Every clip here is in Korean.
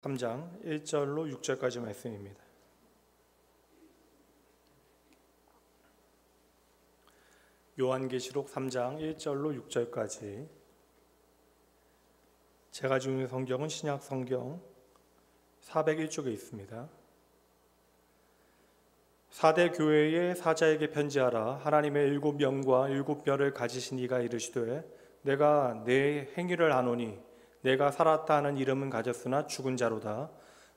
3장 1절로 6절까지 말씀입니다. 요한계시록 3장 1절로 6절까지. 제가 지고 있는 성경은 신약 성경 401쪽에 있습니다. 4대 교회의 사자에게 편지하라. 하나님의 7명과 7별을 가지신 이가 이르시되 내가 내 행위를 아노니 내가 살았다 하는 이름은 가졌으나 죽은 자로다.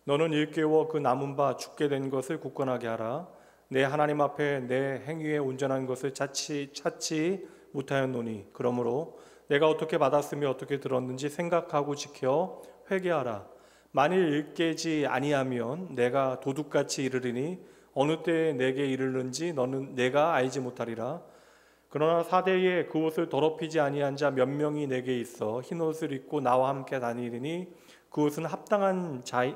너는 일깨워 그 남은 바 죽게 된 것을 굳건하게 하라. 내 하나님 앞에 내 행위에 온전한 것을 찾지 못하였노니 그러므로 내가 어떻게 받았으며 어떻게 들었는지 생각하고 지켜 회개하라. 만일 일깨지 아니하면 내가 도둑같이 이르리니 어느 때에 내게 이르는지 너는 내가 알지 못하리라. 그러나 사대에 그 옷을 더럽히지 아니한 자 몇 명이 내게 있어 흰 옷을 입고 나와 함께 다니리니 그 옷은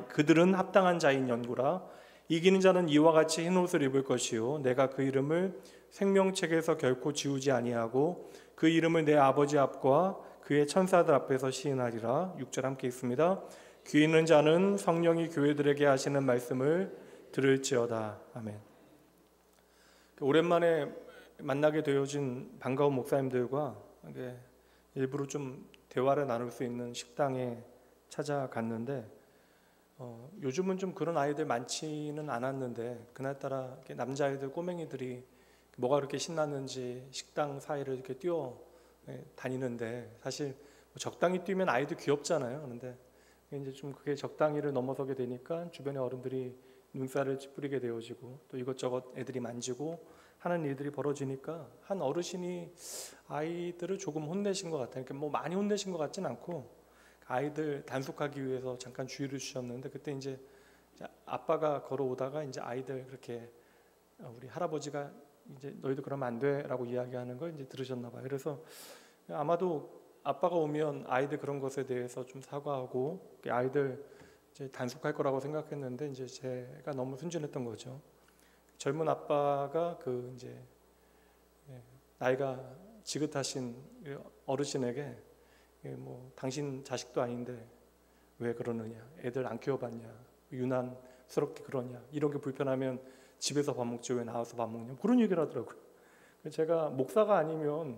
그들은 합당한 자인 연구라. 이기는 자는 이와 같이 흰 옷을 입을 것이요 내가 그 이름을 생명책에서 결코 지우지 아니하고 그 이름을 내 아버지 앞과 그의 천사들 앞에서 시인하리라. 6절 함께 있습니다. 귀 있는 자는 성령이 교회들에게 하시는 말씀을 들을지어다. 아멘. 오랜만에 만나게 되어진 반가운 목사님들과 일부러 좀 대화를 나눌 수 있는 식당에 찾아갔는데 요즘은 좀 그런 아이들 많지는 않았는데 그날따라 남자아이들 꼬맹이들이 뭐가 그렇게 신났는지 식당 사이를 이렇게 뛰어 다니는데 사실 적당히 뛰면 아이도 귀엽잖아요. 그런데 이제 좀 그게 적당히를 넘어서게 되니까 주변의 어른들이 눈살을 찌푸리게 되어지고 또 이것저것 애들이 만지고 하는 일들이 벌어지니까 한 어르신이 아이들을 조금 혼내신 것 같아요. 뭐 많이 혼내신 것 같진 않고 아이들 단속하기 위해서 잠깐 주의를 주셨는데 그때 이제 아빠가 걸어오다가 이제 아이들 그렇게 우리 할아버지가 이제 너희도 그러면 안 돼라고 이야기하는 걸 이제 들으셨나 봐요. 그래서 아마도 아빠가 오면 아이들 그런 것에 대해서 좀 사과하고 아이들 이제 단속할 거라고 생각했는데 이제 제가 너무 순진했던 거죠. 젊은 아빠가 그 이제 나이가 지긋하신 어르신에게 뭐 당신 자식도 아닌데 왜 그러느냐, 애들 안 키워봤냐, 유난스럽게 그러냐, 이런 게 불편하면 집에서 밥 먹지 왜 나와서 밥 먹냐, 그런 얘기를 하더라고요. 제가 목사가 아니면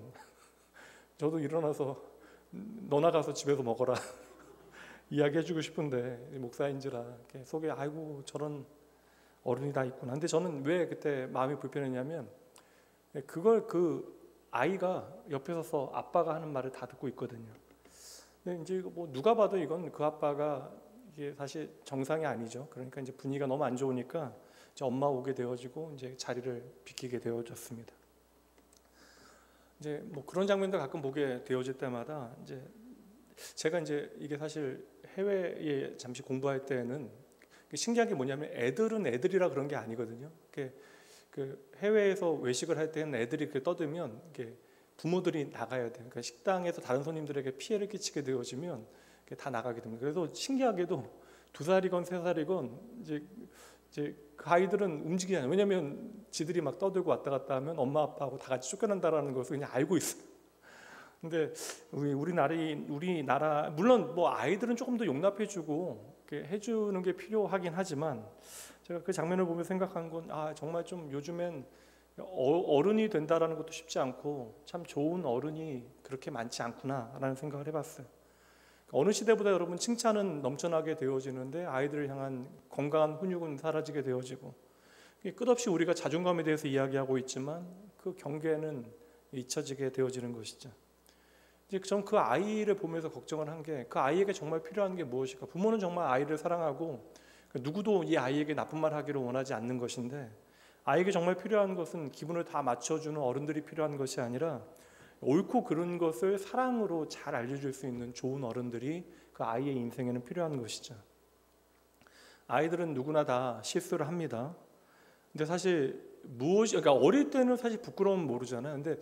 저도 일어나서 너 나가서 집에서 먹어라 이야기해주고 싶은데 목사인지라 속에 아이고 저런 어른이 다 있구나. 근데 저는 왜 그때 마음이 불편했냐면 그걸 그 아이가 옆에 서서 아빠가 하는 말을 다 듣고 있거든요. 근데 이제 뭐 누가 봐도 이건 그 아빠가 이게 사실 정상이 아니죠. 그러니까 이제 분위기가 너무 안 좋으니까 이제 엄마 오게 되어지고 이제 자리를 비키게 되어졌습니다. 이제 뭐 그런 장면도 가끔 보게 되어질 때마다 이제 제가 이제 이게 사실 해외에 잠시 공부할 때는 신기한 게 뭐냐면 애들은 애들이라 그런 게 아니거든요. 그 해외에서 외식을 할 때는 애들이 이렇게 떠들면 부모들이 나가야 돼요. 그러니까 식당에서 다른 손님들에게 피해를 끼치게 되어지면 다 나가게 됩니다. 그래서 신기하게도 2살이건 3살이건 이제 그 아이들은 움직이지 않아요. 왜냐하면 지들이 막 떠들고 왔다 갔다 하면 엄마 아빠하고 다 같이 쫓겨난다라는 것을 그냥 알고 있어요. 근데 우리나라 물론 뭐 아이들은 조금 더 용납해주고 해주는 게 필요하긴 하지만 제가 그 장면을 보며 생각한 건 정말 좀 요즘엔 어른이 된다라는 것도 쉽지 않고 참 좋은 어른이 그렇게 많지 않구나라는 생각을 해봤어요. 어느 시대보다 여러분 칭찬은 넘쳐나게 되어지는데 아이들을 향한 건강한 훈육은 사라지게 되어지고 끝없이 우리가 자존감에 대해서 이야기하고 있지만 그 경계는 잊혀지게 되어지는 것이죠. 이제 전 그 아이를 보면서 걱정을 한 게 그 아이에게 정말 필요한 게 무엇일까? 부모는 정말 아이를 사랑하고 누구도 이 아이에게 나쁜 말 하기를 원하지 않는 것인데 아이에게 정말 필요한 것은 기분을 다 맞춰주는 어른들이 필요한 것이 아니라 옳고 그른 것을 사랑으로 잘 알려줄 수 있는 좋은 어른들이 그 아이의 인생에는 필요한 것이죠. 아이들은 누구나 다 실수를 합니다. 근데 사실 그러니까 어릴 때는 사실 부끄러움은 모르잖아요. 근데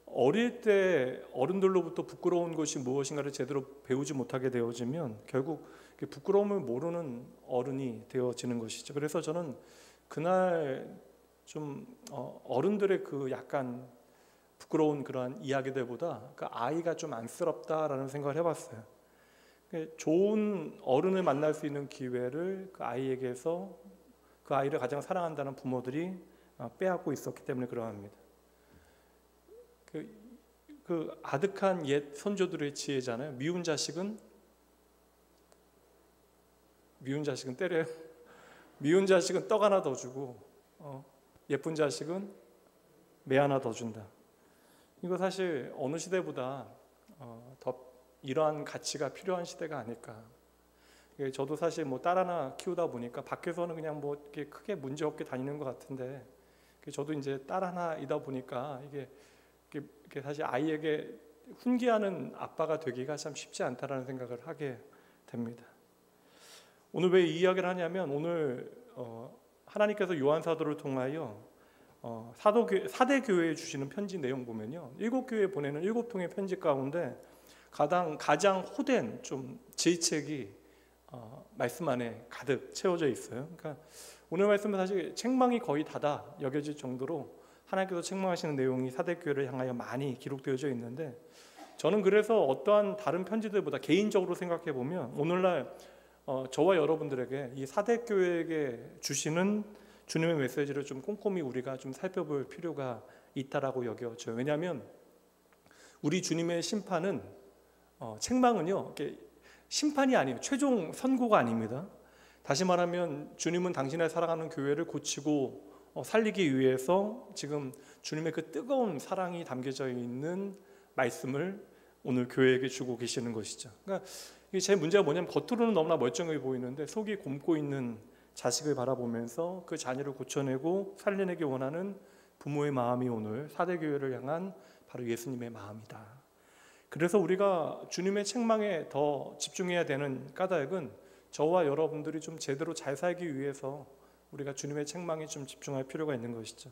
어릴 때 어른들로부터 부끄러운 것이 무엇인가를 제대로 배우지 못하게 되어지면 결국 부끄러움을 모르는 어른이 되어지는 것이죠. 그래서 저는 그날 좀 어른들의 그 약간 부끄러운 그러한 이야기들보다 그 아이가 좀 안쓰럽다라는 생각을 해봤어요. 좋은 어른을 만날 수 있는 기회를 그 아이에게서 그 아이를 가장 사랑한다는 부모들이 빼앗고 있었기 때문에 그러합니다. 그 아득한 옛 선조들의 지혜잖아요. 미운 자식은 때려요. 미운 자식은 떡 하나 더 주고 예쁜 자식은 매 하나 더 준다. 이거 사실 어느 시대보다 더 이러한 가치가 필요한 시대가 아닐까. 저도 사실 뭐 딸 하나 키우다 보니까 밖에서는 그냥 뭐 이렇게 크게 문제 없게 다니는 것 같은데, 저도 이제 딸 하나이다 보니까 이게 사실 아이에게 훈계하는 아빠가 되기가 참 쉽지 않다라는 생각을 하게 됩니다. 오늘 왜 이 이야기를 하냐면, 오늘 하나님께서 요한 사도를 통하여 사대 교회에 주시는 편지 내용 보면요, 7교회에 보내는 7통의 편지 가운데 가장 호된 좀 제책이 말씀 안에 가득 채워져 있어요. 그러니까 오늘 말씀은 사실 책망이 거의 다다 여겨질 정도로 하나님께서 책망하시는 내용이 사대교회를 향하여 많이 기록되어져 있는데, 저는 그래서 어떠한 다른 편지들보다 개인적으로 생각해 보면 오늘날 저와 여러분들에게 이 사대교회에게 주시는 주님의 메시지를 좀 꼼꼼히 우리가 좀 살펴볼 필요가 있다라고 여겨져요. 왜냐하면 우리 주님의 심판은 책망은요, 심판이 아니에요. 최종 선고가 아닙니다. 다시 말하면 주님은 당신의 사랑하는 교회를 고치고 살리기 위해서 지금 주님의 그 뜨거운 사랑이 담겨져 있는 말씀을 오늘 교회에게 주고 계시는 것이죠. 그러니까 제 문제가 뭐냐면, 겉으로는 너무나 멀쩡해 보이는데 속이 곪고 있는 자식을 바라보면서 그 자녀를 고쳐내고 살려내기 원하는 부모의 마음이 오늘 사대교회를 향한 바로 예수님의 마음이다. 그래서 우리가 주님의 책망에 더 집중해야 되는 까닭은 저와 여러분들이 좀 제대로 잘 살기 위해서 우리가 주님의 책망에 좀 집중할 필요가 있는 것이죠.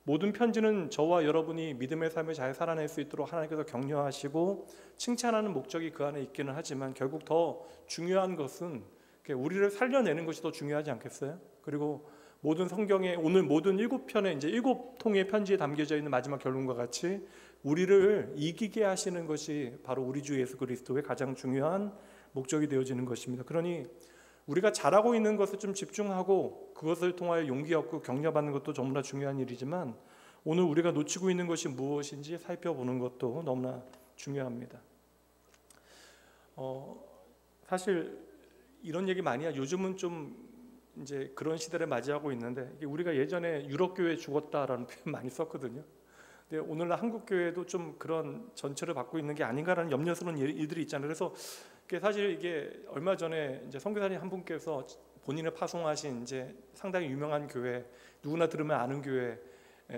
모든 편지는 저와 여러분이 믿음의 삶을 잘 살아낼 수 있도록 하나님께서 격려하시고 칭찬하는 목적이 그 안에 있기는 하지만, 결국 더 중요한 것은 우리를 살려내는 것이 더 중요하지 않겠어요? 그리고 모든 성경의 오늘 모든 7편의 이제 7통의 편지에 담겨져 있는 마지막 결론과 같이 우리를 이기게 하시는 것이 바로 우리 주 예수 그리스도의 가장 중요한 목적이 되어지는 것입니다. 그러니 우리가 잘하고 있는 것을 좀 집중하고 그것을 통하여 용기 얻고 격려받는 것도 너무나 중요한 일이지만, 오늘 우리가 놓치고 있는 것이 무엇인지 살펴보는 것도 너무나 중요합니다. 사실 이런 얘기 많이 해요. 요즘은 좀 이제 그런 시대를 맞이하고 있는데, 우리가 예전에 유럽 교회 죽었다라는 표현 많이 썼거든요. 근데 오늘날 한국 교회도 좀 그런 전철을 받고 있는 게 아닌가라는 염려스러운 일들이 있잖아요. 그래서 사실 이게 얼마 전에 이제 선교사님 한 분께서 본인을 파송하신 이제 상당히 유명한 교회, 누구나 들으면 아는 교회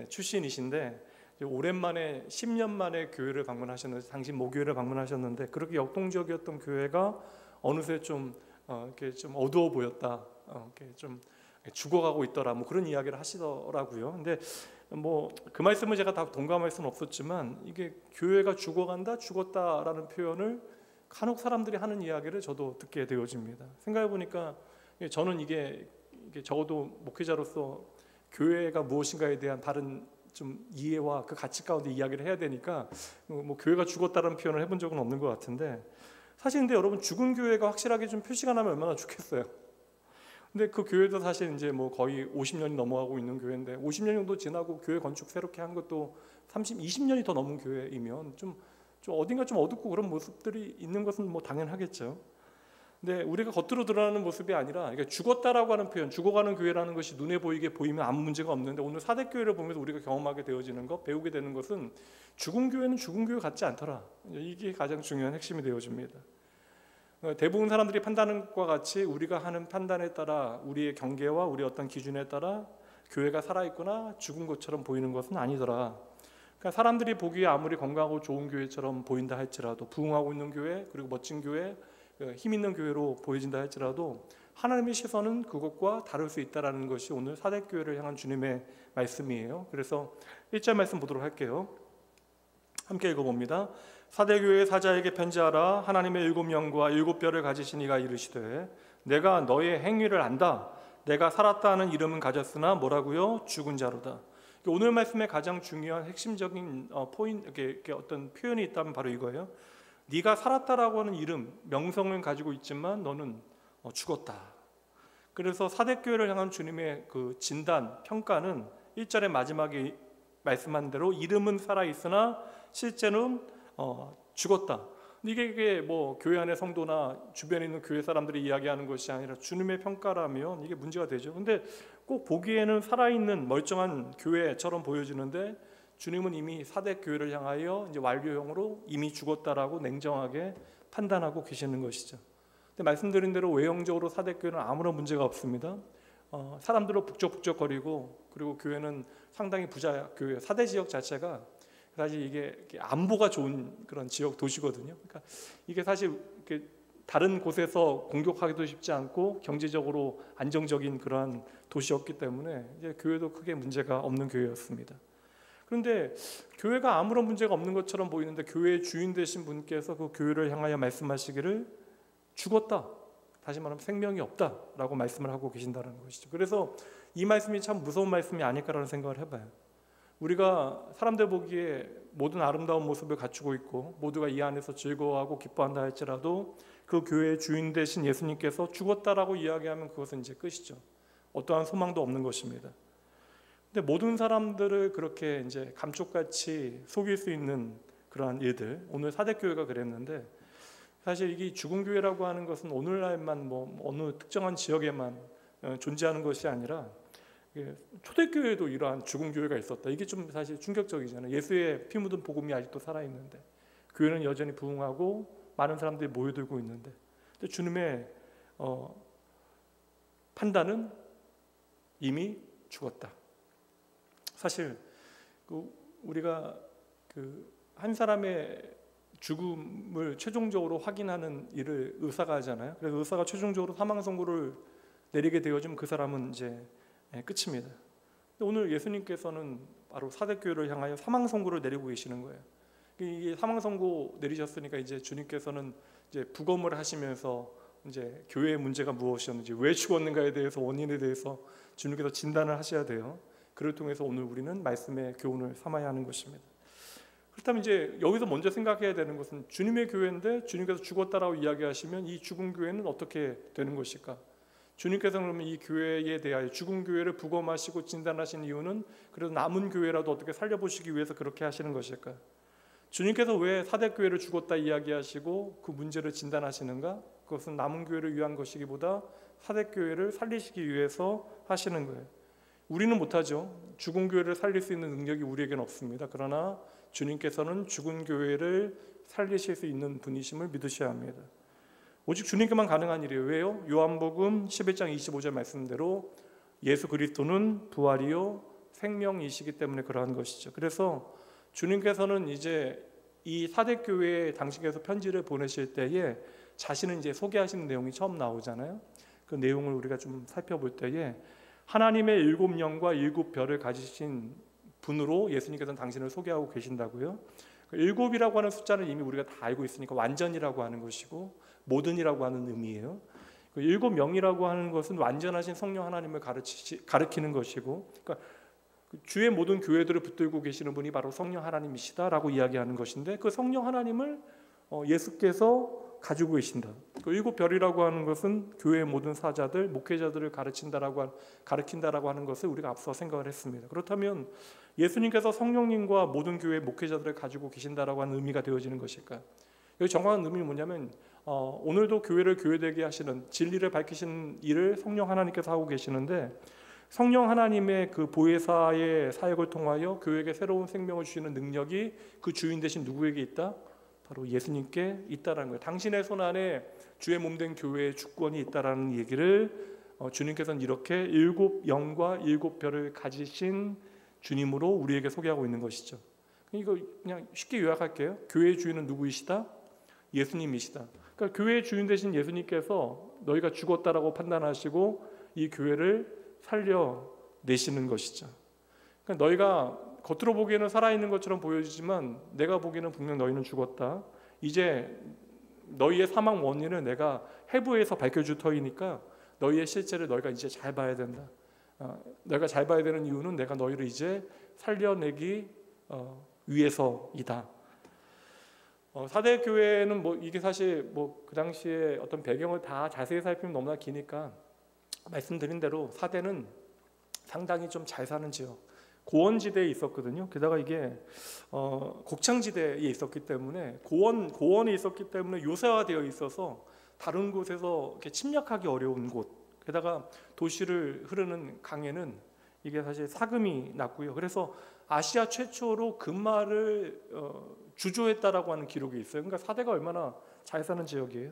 출신이신데, 오랜만에 10년 만에 교회를 방문하셨는데, 당신 모교회를 방문하셨는데, 그렇게 역동적이었던 교회가 어느새 이렇게 좀 어두워 보였다, 이렇게 좀 죽어가고 있더라, 뭐 그런 이야기를 하시더라고요. 근데 뭐 그 말씀을 제가 다 동감할 수는 없었지만, 이게 교회가 죽었다라는 표현을 간혹 사람들이 하는 이야기를 저도 듣게 되어집니다. 생각해 보니까 저는 이게 적어도 목회자로서 교회가 무엇인가에 대한 바른 좀 이해와 그 가치 가운데 이야기를 해야 되니까 뭐 교회가 죽었다는 표현을 해본 적은 없는 것 같은데, 사실 근데 여러분, 죽은 교회가 확실하게 좀 표시가 나면 얼마나 좋겠어요. 근데 그 교회도 사실 이제 뭐 거의 50년이 넘어가고 있는 교회인데, 50년 정도 지나고 교회 건축 새롭게 한 것도 20년이 더 넘은 교회이면 좀 어딘가 좀 어둡고 그런 모습들이 있는 것은 뭐 당연하겠죠. 근데 우리가 겉으로 드러나는 모습이 아니라, 그러니까 죽었다라고 하는 표현, 죽어가는 교회라는 것이 눈에 보이면 아무 문제가 없는데, 오늘 사대교회를 보면서 우리가 경험하게 되어지는 것, 배우게 되는 것은 죽은 교회는 죽은 교회 같지 않더라. 이게 가장 중요한 핵심이 되어집니다. 대부분 사람들이 판단하는 것과 같이 우리가 하는 판단에 따라, 우리의 경계와 우리 어떤 기준에 따라 교회가 살아있거나 죽은 것처럼 보이는 것은 아니더라. 그러니까 사람들이 보기에 아무리 건강하고 좋은 교회처럼 보인다 할지라도, 부흥하고 있는 교회, 그리고 멋진 교회, 힘 있는 교회로 보여진다 할지라도, 하나님의 시선은 그것과 다를 수 있다는 것이 오늘 사대교회를 향한 주님의 말씀이에요. 그래서 1절 말씀 보도록 할게요. 함께 읽어봅니다. 사대교회의 사자에게 편지하라. 하나님의 7영과 7뼈를 가지신 이가 이르시되, 내가 너의 행위를 안다. 내가 살았다 하는 이름은 가졌으나 뭐라고요? 죽은 자로다. 오늘 말씀의 가장 중요한 핵심적인 포인트, 어떤 표현이 있다면 바로 이거예요. 네가 살았다라고 하는 이름, 명성을 가지고 있지만 너는 죽었다. 그래서 사대교회를 향한 주님의 그 진단, 평가는 1절의 마지막에 말씀한 대로 이름은 살아있으나 실제는 죽었다. 이게 뭐 교회 안의 성도나 주변에 있는 교회 사람들이 이야기하는 것이 아니라 주님의 평가라면 이게 문제가 되죠. 근데 꼭 보기에는 살아있는 멀쩡한 교회처럼 보여지는데 주님은 이미 사대교회를 향하여 이제 완료형으로 이미 죽었다라고 냉정하게 판단하고 계시는 것이죠. 근데 말씀드린 대로 외형적으로 사대교회는 아무런 문제가 없습니다. 사람들로 북적북적거리고, 그리고 교회는 상당히 부자 교회, 사대 지역 자체가 사실 이게 안보가 좋은 그런 지역 도시거든요. 그러니까 이게 사실 이렇게 다른 곳에서 공격하기도 쉽지 않고 경제적으로 안정적인 그러한 도시였기 때문에 이제 교회도 크게 문제가 없는 교회였습니다. 그런데 교회가 아무런 문제가 없는 것처럼 보이는데 교회의 주인 되신 분께서 그 교회를 향하여 말씀하시기를 죽었다, 다시 말하면 생명이 없다라고 말씀을 하고 계신다는 것이죠. 그래서 이 말씀이 참 무서운 말씀이 아닐까라는 생각을 해봐요. 우리가 사람들 보기에 모든 아름다운 모습을 갖추고 있고 모두가 이 안에서 즐거워하고 기뻐한다 할지라도 그 교회의 주인 되신 예수님께서 죽었다라고 이야기하면 그것은 이제 끝이죠. 어떠한 소망도 없는 것입니다. 근데 모든 사람들을 그렇게 이제 감쪽같이 속일 수 있는 그러한 일들, 오늘 사대교회가 그랬는데, 사실 이게 죽은 교회라고 하는 것은 오늘날만 뭐 어느 특정한 지역에만 존재하는 것이 아니라 초대교회에도 이러한 죽은 교회가 있었다. 이게 좀 사실 충격적이잖아요. 예수의 피 묻은 복음이 아직도 살아있는데, 교회는 여전히 부흥하고 많은 사람들이 모여들고 있는데, 근데 주님의 판단은 이미 죽었다. 사실 우리가 한 사람의 죽음을 최종적으로 확인하는 일을 의사가 하잖아요. 그래서 의사가 최종적으로 사망 선고를 내리게 되어지면 그 사람은 이제 끝입니다. 근데 오늘 예수님께서는 바로 사대교회를 향하여 사망 선고를 내리고 계시는 거예요. 이 사망 선고 내리셨으니까 이제 주님께서는 이제 부검을 하시면서 이제 교회의 문제가 무엇이었는지, 왜 죽었는가에 대해서, 원인에 대해서 주님께서 진단을 하셔야 돼요. 그를 통해서 오늘 우리는 말씀의 교훈을 삼아야 하는 것입니다. 그렇다면 이제 여기서 먼저 생각해야 되는 것은 주님의 교회인데 주님께서 죽었다라고 이야기하시면 이 죽은 교회는 어떻게 되는 것일까? 주님께서는 그러면 이 교회에 대하여 죽은 교회를 부검하시고 진단하신 이유는 그래도 남은 교회라도 어떻게 살려보시기 위해서 그렇게 하시는 것일까? 주님께서 왜 사대교회를 죽었다 이야기하시고 그 문제를 진단하시는가? 그것은 남은 교회를 위한 것이기보다 사대교회를 살리시기 위해서 하시는 거예요. 우리는 못하죠. 죽은 교회를 살릴 수 있는 능력이 우리에게는 없습니다. 그러나 주님께서는 죽은 교회를 살리실 수 있는 분이심을 믿으셔야 합니다. 오직 주님께만 가능한 일이에요. 왜요? 요한복음 11장 25절 말씀대로 예수 그리스도는 부활이요 생명이시기 때문에 그러한 것이죠. 그래서 주님께서는 이제 이 사대교회에 당신께서 편지를 보내실 때에 자신을 이제 소개하시는 내용이 처음 나오잖아요. 그 내용을 우리가 좀 살펴볼 때에 하나님의 7영과 7별을 가지신 분으로 예수님께서는 당신을 소개하고 계신다고요. 7이라고 하는 숫자는 이미 우리가 다 알고 있으니까 완전이라고 하는 것이고 모든이라고 하는 의미예요. 7영이라고 하는 것은 완전하신 성령 하나님을 가리키는 것이고, 그러니까 주의 모든 교회들을 붙들고 계시는 분이 바로 성령 하나님이시다라고 이야기하는 것인데, 그 성령 하나님을 예수께서 가지고 계신다. 그 7별이라고 하는 것은 교회의 모든 사자들, 목회자들을 가르친다라고 하는 것을 우리가 앞서 생각을 했습니다. 그렇다면 예수님께서 성령님과 모든 교회의 목회자들을 가지고 계신다라고 하는 의미가 되어지는 것일까? 여기 정확한 의미는 뭐냐면 오늘도 교회를 교회되게 하시는, 진리를 밝히시는 일을 성령 하나님께서 하고 계시는데, 성령 하나님의 그 보혜사의 사역을 통하여 교회에게 새로운 생명을 주시는 능력이 그 주인 되신 누구에게 있다? 바로 예수님께 있다라는 거예요. 당신의 손 안에 주의 몸된 교회의 주권이 있다라는 얘기를 주님께서는 이렇게 7영과 7별을 가지신 주님으로 우리에게 소개하고 있는 것이죠. 이거 그냥 쉽게 요약할게요. 교회의 주인은 누구이시다? 예수님이시다. 그러니까 교회의 주인 되신 예수님께서 너희가 죽었다라고 판단하시고 이 교회를 살려내시는 것이죠. 그러니까 너희가 겉으로 보기에는 살아있는 것처럼 보여지지만 내가 보기에는 분명 너희는 죽었다. 이제 너희의 사망 원인을 내가 해부해서 밝혀줄 터이니까 너희의 실체를 너희가 이제 잘 봐야 된다. 너희가 잘 봐야 되는 이유는 내가 너희를 이제 살려내기 위해서이다. 사대 교회는 뭐 이게 사실 뭐 그 당시에 어떤 배경을 다 자세히 살피면 너무나 기니까 말씀드린 대로 사대는 상당히 좀 잘 사는 지역, 고원지대에 있었거든요. 게다가 이게 곡창지대에 있었기 때문에 고원에 있었기 때문에 요새화되어 있어서 다른 곳에서 이렇게 침략하기 어려운 곳. 게다가 도시를 흐르는 강에는 이게 사실 사금이 났고요. 그래서 아시아 최초로 금말을 주조했다라고 하는 기록이 있어요. 그러니까 사대가 얼마나 잘 사는 지역이에요.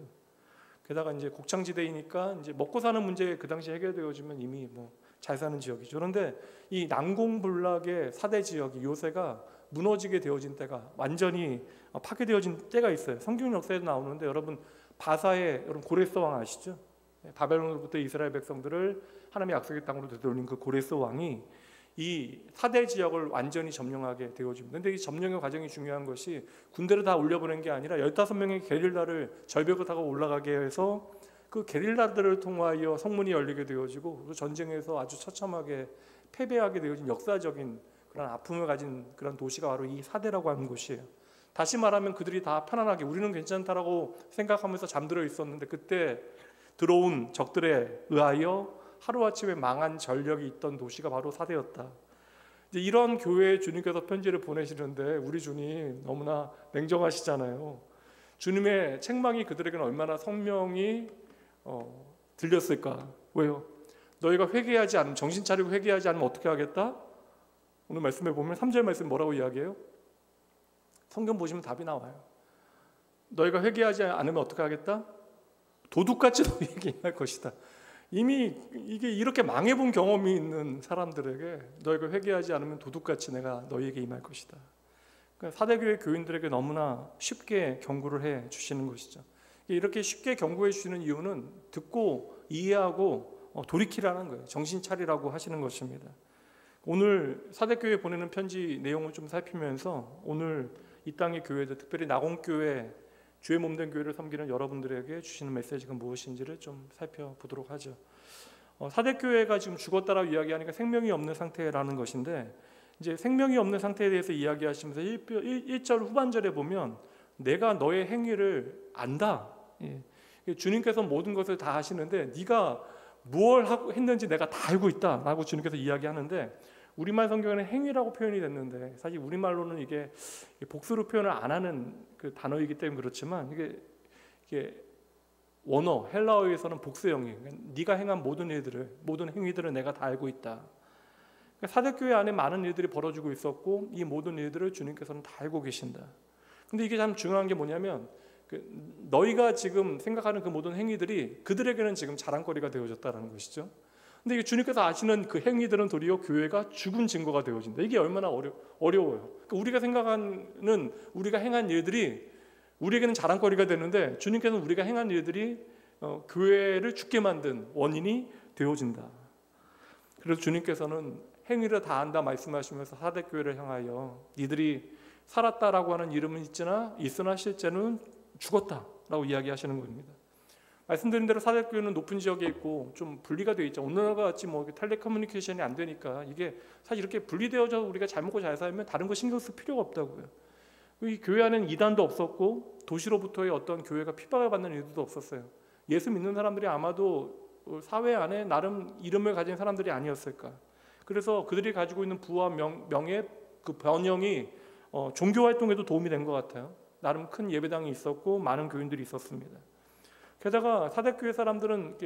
게다가 이제 곡창지대이니까 이제 먹고 사는 문제 그 당시 해결되어지면 이미 뭐 잘 사는 지역이죠. 그런데 이 난공불락의 사대 지역이 요새가 무너지게 되어진 때가 완전히 파괴되어진 때가 있어요. 성경 역사에도 나오는데 여러분 바사의 여러분 고레스 왕 아시죠? 바벨론으로부터 이스라엘 백성들을 하나님의 약속의 땅으로 되돌린 그 고레스 왕이 이 사대 지역을 완전히 점령하게 되어집니다. 그런데 이 점령의 과정이 중요한 것이 군대를 다 올려보낸 게 아니라 15명의 게릴라를 절벽을 타고 올라가게 해서 그 게릴라들을 통하여 성문이 열리게 되어지고 그 전쟁에서 아주 처참하게 패배하게 되어진 역사적인 그런 아픔을 가진 그런 도시가 바로 이 사대라고 하는 곳이에요. 다시 말하면 그들이 다 편안하게 우리는 괜찮다라고 생각하면서 잠들어 있었는데 그때 들어온 적들에 의하여 하루아침에 망한 전력이 있던 도시가 바로 사대였다. 이제 이런 교회에 주님께서 편지를 보내시는데 우리 주님 너무나 냉정하시잖아요. 주님의 책망이 그들에게는 얼마나 성명이 들렸을까? 왜요? 너희가 회개하지 않으면, 정신 차리고 회개하지 않으면 어떻게 하겠다? 오늘 말씀에 보면 3절 말씀 뭐라고 이야기해요? 성경 보시면 답이 나와요. 너희가 회개하지 않으면 어떻게 하겠다? 도둑같이 너희에게 임할 것이다. 이미 이게 이렇게 망해본 경험이 있는 사람들에게 너희가 회개하지 않으면 도둑같이 내가 너희에게 임할 것이다. 그러니까 사대교회 교인들에게 너무나 쉽게 경고를 해 주시는 것이죠. 이렇게 쉽게 경고해 주시는 이유는 듣고 이해하고 돌이키라는 거예요. 정신 차리라고 하시는 것입니다. 오늘 사대교회에 보내는 편지 내용을 좀 살피면서 오늘 이 땅의 교회들, 특별히 나공교회, 주의 몸된 교회를 섬기는 여러분들에게 주시는 메시지가 무엇인지를 좀 살펴보도록 하죠. 사대교회가 지금 죽었다라고 이야기하니까 생명이 없는 상태라는 것인데, 이제 생명이 없는 상태에 대해서 이야기하시면서 1절 후반절에 보면 내가 너의 행위를 안다. 주님께서 모든 것을 다 하시는데 네가 무엇을 했는지 내가 다 알고 있다라고 주님께서 이야기하는데, 우리말 성경에는 행위라고 표현이 됐는데 사실 우리말로는 이게 복수로 표현을 안 하는 그 단어이기 때문에 그렇지만 이게 원어 헬라어에서는 복수형이에요. 네가 행한 모든 행위들을 내가 다 알고 있다. 그러니까 사대교회 안에 많은 일들이 벌어지고 있었고 이 모든 일들을 주님께서는 다 알고 계신다. 근데 이게 참 중요한 게 뭐냐면 너희가 지금 생각하는 그 모든 행위들이 그들에게는 지금 자랑거리가 되어졌다는 것이죠. 근데 이게 주님께서 아시는 그 행위들은 도리어 교회가 죽은 증거가 되어진다. 이게 얼마나 어려워요. 그러니까 우리가 생각하는 우리가 행한 일들이 우리에게는 자랑거리가 되는데 주님께서는 우리가 행한 일들이 교회를 죽게 만든 원인이 되어진다. 그래서 주님께서는 행위를 다 안다 말씀하시면서 사대교회를 향하여 니들이 살았다라고 하는 이름은 있으나 실제는 죽었다라고 이야기하시는 겁니다. 말씀드린 대로 사대교회는 높은 지역에 있고 좀 분리가 되어 있죠. 오늘과 같이 뭐 텔레커뮤니케이션이 안 되니까 이게 사실 이렇게 분리되어져 우리가 잘 먹고 잘 살면 다른 거 신경 쓸 필요가 없다고요. 이 교회 안에는 이단도 없었고 도시로부터의 어떤 교회가 핍박을 받는 일도 없었어요. 예수 믿는 사람들이 아마도 사회 안에 나름 이름을 가진 사람들이 아니었을까. 그래서 그들이 가지고 있는 부와 명예, 그 번영이 종교 활동에도 도움이 된 것 같아요. 나름 큰 예배당이 있었고 많은 교인들이 있었습니다. 게다가 사대교회 사람들은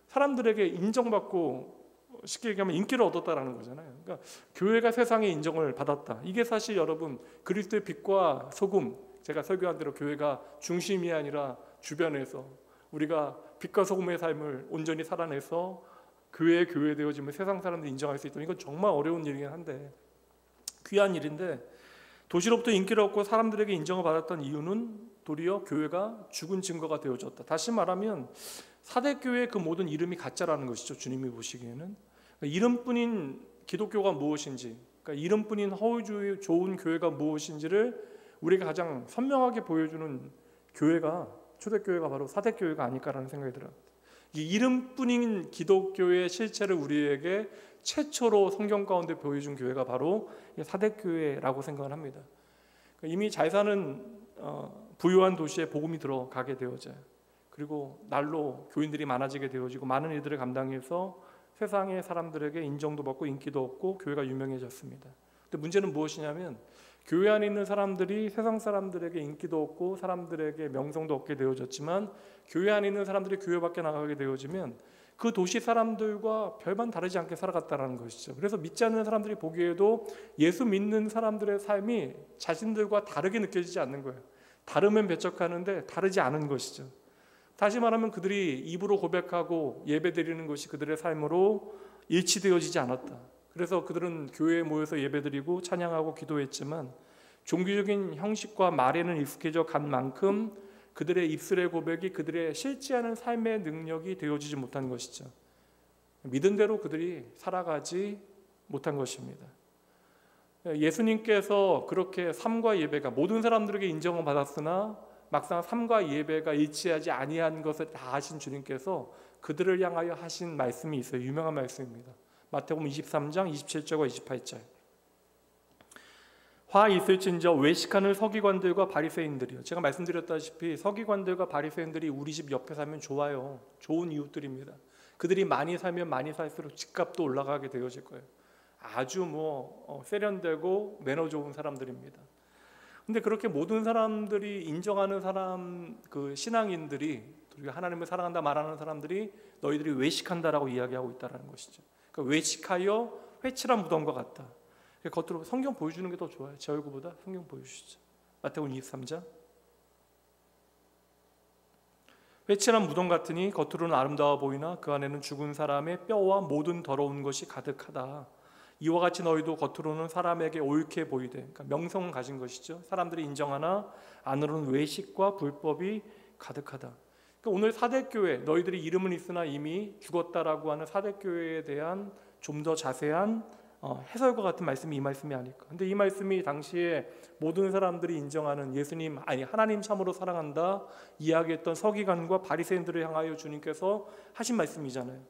사람들에게 인정받고 쉽게 얘기하면 인기를 얻었다라는 거잖아요. 그러니까 교회가 세상에 인정을 받았다. 이게 사실 여러분 그리스도의 빛과 소금, 제가 설교한 대로 교회가 중심이 아니라 주변에서 우리가 빛과 소금의 삶을 온전히 살아내서 교회 되어지면 세상 사람들이 인정할 수 있다. 이건 정말 어려운 일이긴 한데 귀한 일인데 도시로부터 인기를 얻고 사람들에게 인정을 받았던 이유는 도리어 교회가 죽은 증거가 되어졌다. 다시 말하면 사대교회의 그 모든 이름이 가짜라는 것이죠. 주님이 보시기에는 이름뿐인 기독교가 무엇인지, 그러니까 이름뿐인 허위주의 좋은 교회가 무엇인지를 우리가 가장 선명하게 보여주는 교회가 초대교회가 바로 사대교회가 아닐까라는 생각이 들어요. 이 이름뿐인 기독교의 실체를 우리에게 최초로 성경 가운데 보여준 교회가 바로 사대교회라고 생각을 합니다. 이미 잘 사는 부유한 도시에 복음이 들어가게 되어져요. 그리고 날로 교인들이 많아지게 되어지고 많은 일들을 감당해서 세상의 사람들에게 인정도 받고 인기도 얻고 교회가 유명해졌습니다. 근데 문제는 무엇이냐면 교회 안에 있는 사람들이 세상 사람들에게 인기도 얻고 사람들에게 명성도 얻게 되어졌지만 교회 안에 있는 사람들이 교회 밖에 나가게 되어지면 그 도시 사람들과 별반 다르지 않게 살아갔다는 것이죠. 그래서 믿지 않는 사람들이 보기에도 예수 믿는 사람들의 삶이 자신들과 다르게 느껴지지 않는 거예요. 다르면 배척하는데 다르지 않은 것이죠. 다시 말하면 그들이 입으로 고백하고 예배드리는 것이 그들의 삶으로 일치되어지지 않았다. 그래서 그들은 교회에 모여서 예배드리고 찬양하고 기도했지만 종교적인 형식과 말에는 익숙해져 간 만큼 그들의 입술의 고백이 그들의 실제하는 삶의 능력이 되어지지 못한 것이죠. 믿은 대로 그들이 살아가지 못한 것입니다. 예수님께서 그렇게 삶과 예배가 모든 사람들에게 인정을 받았으나 막상 삶과 예배가 일치하지 아니한 것을 다 아신 주님께서 그들을 향하여 하신 말씀이 있어요. 유명한 말씀입니다. 마태복음 23장 27절과 28절. 화 있을진저 외식하는 서기관들과 바리새인들이요. 제가 말씀드렸다시피 서기관들과 바리새인들이 우리 집 옆에 살면 좋아요. 좋은 이웃들입니다. 그들이 많이 살면 많이 살수록 집값도 올라가게 되어질 거예요. 아주 세련되고 매너 좋은 사람들입니다. 근데 그렇게 모든 사람들이 인정하는 사람, 그 신앙인들이, 하나님을 사랑한다 말하는 사람들이 너희들이 외식한다라고 이야기하고 있다는 것이죠. 그러니까 외식하여 회칠한 무덤과 같다. 겉으로 성경 보여주는 게 더 좋아요. 제 얼굴보다 성경 보여주시죠. 마태복음 23장. 회칠한 무덤 같으니 겉으로는 아름다워 보이나 그 안에는 죽은 사람의 뼈와 모든 더러운 것이 가득하다. 이와 같이 너희도 겉으로는 사람에게 옳게 보이되, 그러니까 명성을 가진 것이죠. 사람들이 인정하나 안으로는 외식과 불법이 가득하다. 그러니까 오늘 사대교회, 너희들이 이름은 있으나 이미 죽었다라고 하는 사대교회에 대한 좀 더 자세한 해설과 같은 말씀이 이 말씀이 아닐까. 근데 이 말씀이 당시에 모든 사람들이 인정하는 예수님, 아니 하나님 참으로 사랑한다 이야기했던 서기관과 바리새인들을 향하여 주님께서 하신 말씀이잖아요.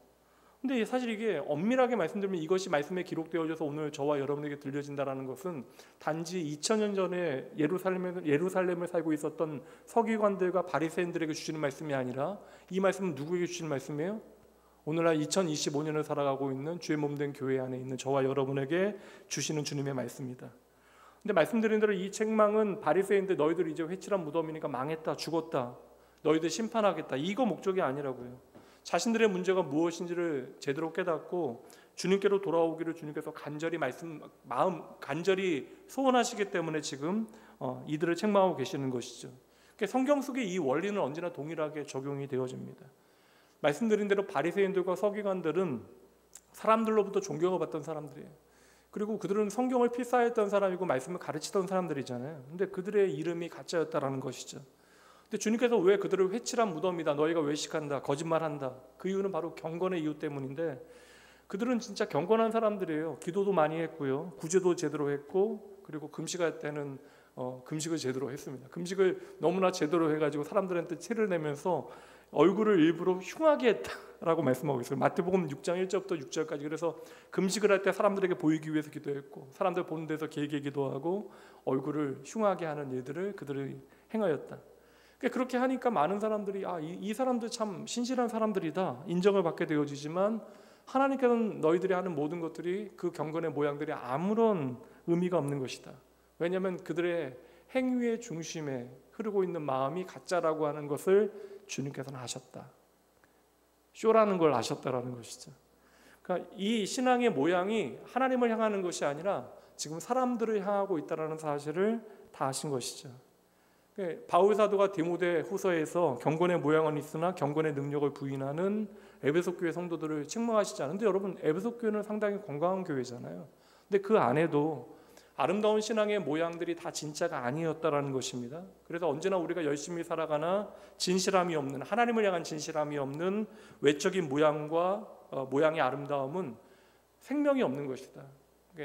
근데 사실 이게 엄밀하게 말씀드리면 이것이 말씀에 기록되어져서 오늘 저와 여러분에게 들려진다는 것은 단지 2000년 전에 예루살렘을 살고 있었던 서기관들과 바리새인들에게 주시는 말씀이 아니라 이 말씀은 누구에게 주시는 말씀이에요? 오늘날 2025년을 살아가고 있는 주의 몸된 교회 안에 있는 저와 여러분에게 주시는 주님의 말씀이다. 근데 말씀드린 대로 이 책망은 바리새인들 너희들 이제 회칠한 무덤이니까 망했다, 죽었다, 너희들 심판하겠다, 이거 목적이 아니라고요. 자신들의 문제가 무엇인지를 제대로 깨닫고 주님께로 돌아오기를 주님께서 간절히 소원하시기 때문에 지금 이들을 책망하고 계시는 것이죠. 그러니까 성경 속의 이 원리는 언제나 동일하게 적용이 되어집니다. 말씀드린 대로 바리새인들과 서기관들은 사람들로부터 존경을 받던 사람들이에요. 그리고 그들은 성경을 필사했던 사람이고 말씀을 가르치던 사람들이잖아요. 근데 그들의 이름이 가짜였다라는 것이죠. 근데 주님께서 왜 그들을 회칠한 무덤이다, 너희가 외식한다, 거짓말한다, 그 이유는 바로 경건의 이유 때문인데 그들은 진짜 경건한 사람들이에요. 기도도 많이 했고요, 구제도 제대로 했고, 그리고 금식할 때는 금식을 제대로 했습니다. 금식을 너무나 제대로 해가지고 사람들한테 티를 내면서 얼굴을 일부러 흉하게 했다라고 말씀하고 있어요. 마태복음 6장 1절부터 6절까지. 그래서 금식을 할 때 사람들에게 보이기 위해서 기도했고, 사람들 보는 데서 길게 기도하고 얼굴을 흉하게 하는 일들을 그들이 행하였다. 그렇게 하니까 많은 사람들이 이 사람들 참 신실한 사람들이다 인정을 받게 되어지지만 하나님께서는 너희들이 하는 모든 것들이 그 경건의 모양들이 아무런 의미가 없는 것이다. 왜냐하면 그들의 행위의 중심에 흐르고 있는 마음이 가짜라고 하는 것을 주님께서는 아셨다. 쇼라는 걸 아셨다라는 것이죠. 그러니까 이 신앙의 모양이 하나님을 향하는 것이 아니라 지금 사람들을 향하고 있다는 사실을 다 아신 것이죠. 바울 사도가 디모데 후서에서 경건의 모양은 있으나 경건의 능력을 부인하는 에베소 교회 성도들을 책망하시지 않은데, 여러분 에베소 교회는 상당히 건강한 교회잖아요. 근데 그 안에도 아름다운 신앙의 모양들이 다 진짜가 아니었다라는 것입니다. 그래서 언제나 우리가 열심히 살아가나 진실함이 없는, 하나님을 향한 진실함이 없는 외적인 모양과 모양의 아름다움은 생명이 없는 것이다.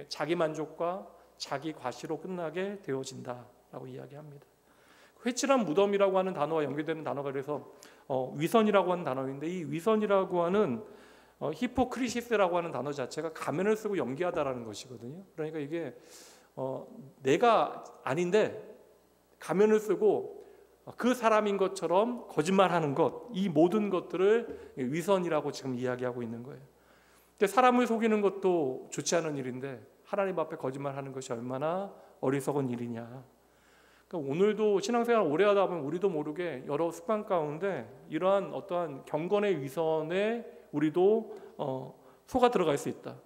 자기 만족과 자기 과시로 끝나게 되어진다라고 이야기합니다. 회칠한 무덤이라고 하는 단어와 연결되는 단어가 그래서 위선이라고 하는 단어인데, 이 위선이라고 하는 히포크리시스라고 하는 단어 자체가 가면을 쓰고 연기하다라는 것이거든요. 그러니까 이게 내가 아닌데 가면을 쓰고 그 사람인 것처럼 거짓말하는 것, 이 모든 것들을 위선이라고 지금 이야기하고 있는 거예요. 근데 사람을 속이는 것도 좋지 않은 일인데 하나님 앞에 거짓말하는 것이 얼마나 어리석은 일이냐. 그러니까 오늘도 신앙생활 오래 하다 보면 우리도 모르게 여러 습관 가운데 이러한 어떠한 경건의 위선에 우리도 속아 들어갈 수 있다.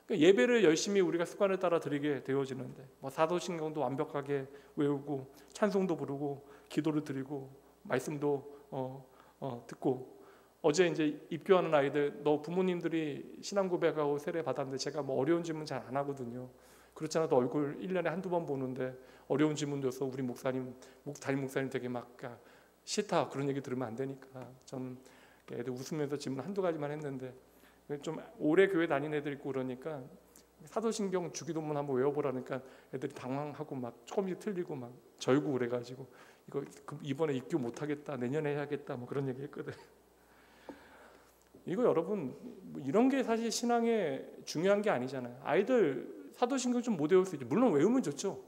그러니까 예배를 열심히 우리가 습관을 따라 드리게 되어지는데 사도신경도 완벽하게 외우고 찬송도 부르고 기도를 드리고 말씀도 듣고, 어제 이제 입교하는 아이들, 너 부모님들이 신앙 고백하고 세례 받았는데 제가 뭐 어려운 질문 잘 안 하거든요. 그렇지 않아도 얼굴 1년에 한두 번 보는데 어려운 질문도서 우리 담임 목사님 되게 막 싫다 그런 얘기 들으면 안 되니까 좀 애들 웃으면서 질문 한두 가지만 했는데, 좀 오래 교회 다닌 애들 있고 그러니까 사도신경 주기도문 한번 외워보라니까 애들이 당황하고 막 조금씩 틀리고 막 절고 그래가지고 이거 이번에 입교 못하겠다, 내년에 해야겠다 뭐 그런 얘기 했거든. 이거 여러분 이런 게 사실 신앙에 중요한 게 아니잖아요. 아이들 사도신경 좀 못 외울 수 있지. 물론 외우면 좋죠.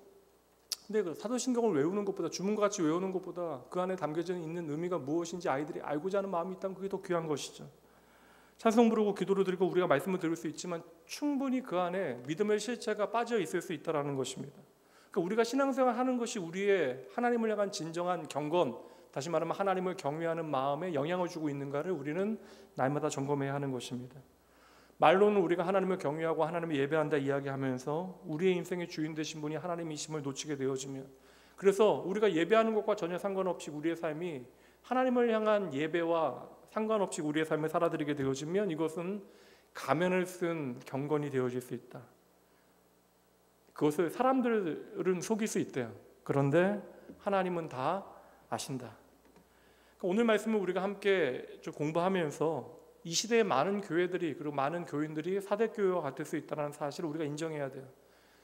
근데 그 사도신경을 외우는 것보다, 주문과 같이 외우는 것보다 그 안에 담겨져 있는 의미가 무엇인지 아이들이 알고자 하는 마음이 있다면 그게 더 귀한 것이죠. 찬송 부르고 기도를 드리고 우리가 말씀을 들을 수 있지만 충분히 그 안에 믿음의 실체가 빠져 있을 수 있다는 것입니다. 그러니까 우리가 신앙생활 하는 것이 우리의 하나님을 향한 진정한 경건, 다시 말하면 하나님을 경외하는 마음에 영향을 주고 있는가를 우리는 날마다 점검해야 하는 것입니다. 말로는 우리가 하나님을 경외하고 하나님을 예배한다 이야기하면서 우리의 인생의 주인 되신 분이 하나님이심을 놓치게 되어지면, 그래서 우리가 예배하는 것과 전혀 상관없이 우리의 삶이 하나님을 향한 예배와 상관없이 우리의 삶을 살아들이게 되어지면 이것은 가면을 쓴 경건이 되어질 수 있다. 그것을 사람들은 속일 수 있대요. 그런데 하나님은 다 아신다. 오늘 말씀을 우리가 함께 좀 공부하면서 이 시대의 많은 교회들이, 그리고 많은 교인들이 사대교회와 같을 수 있다는 사실을 우리가 인정해야 돼요.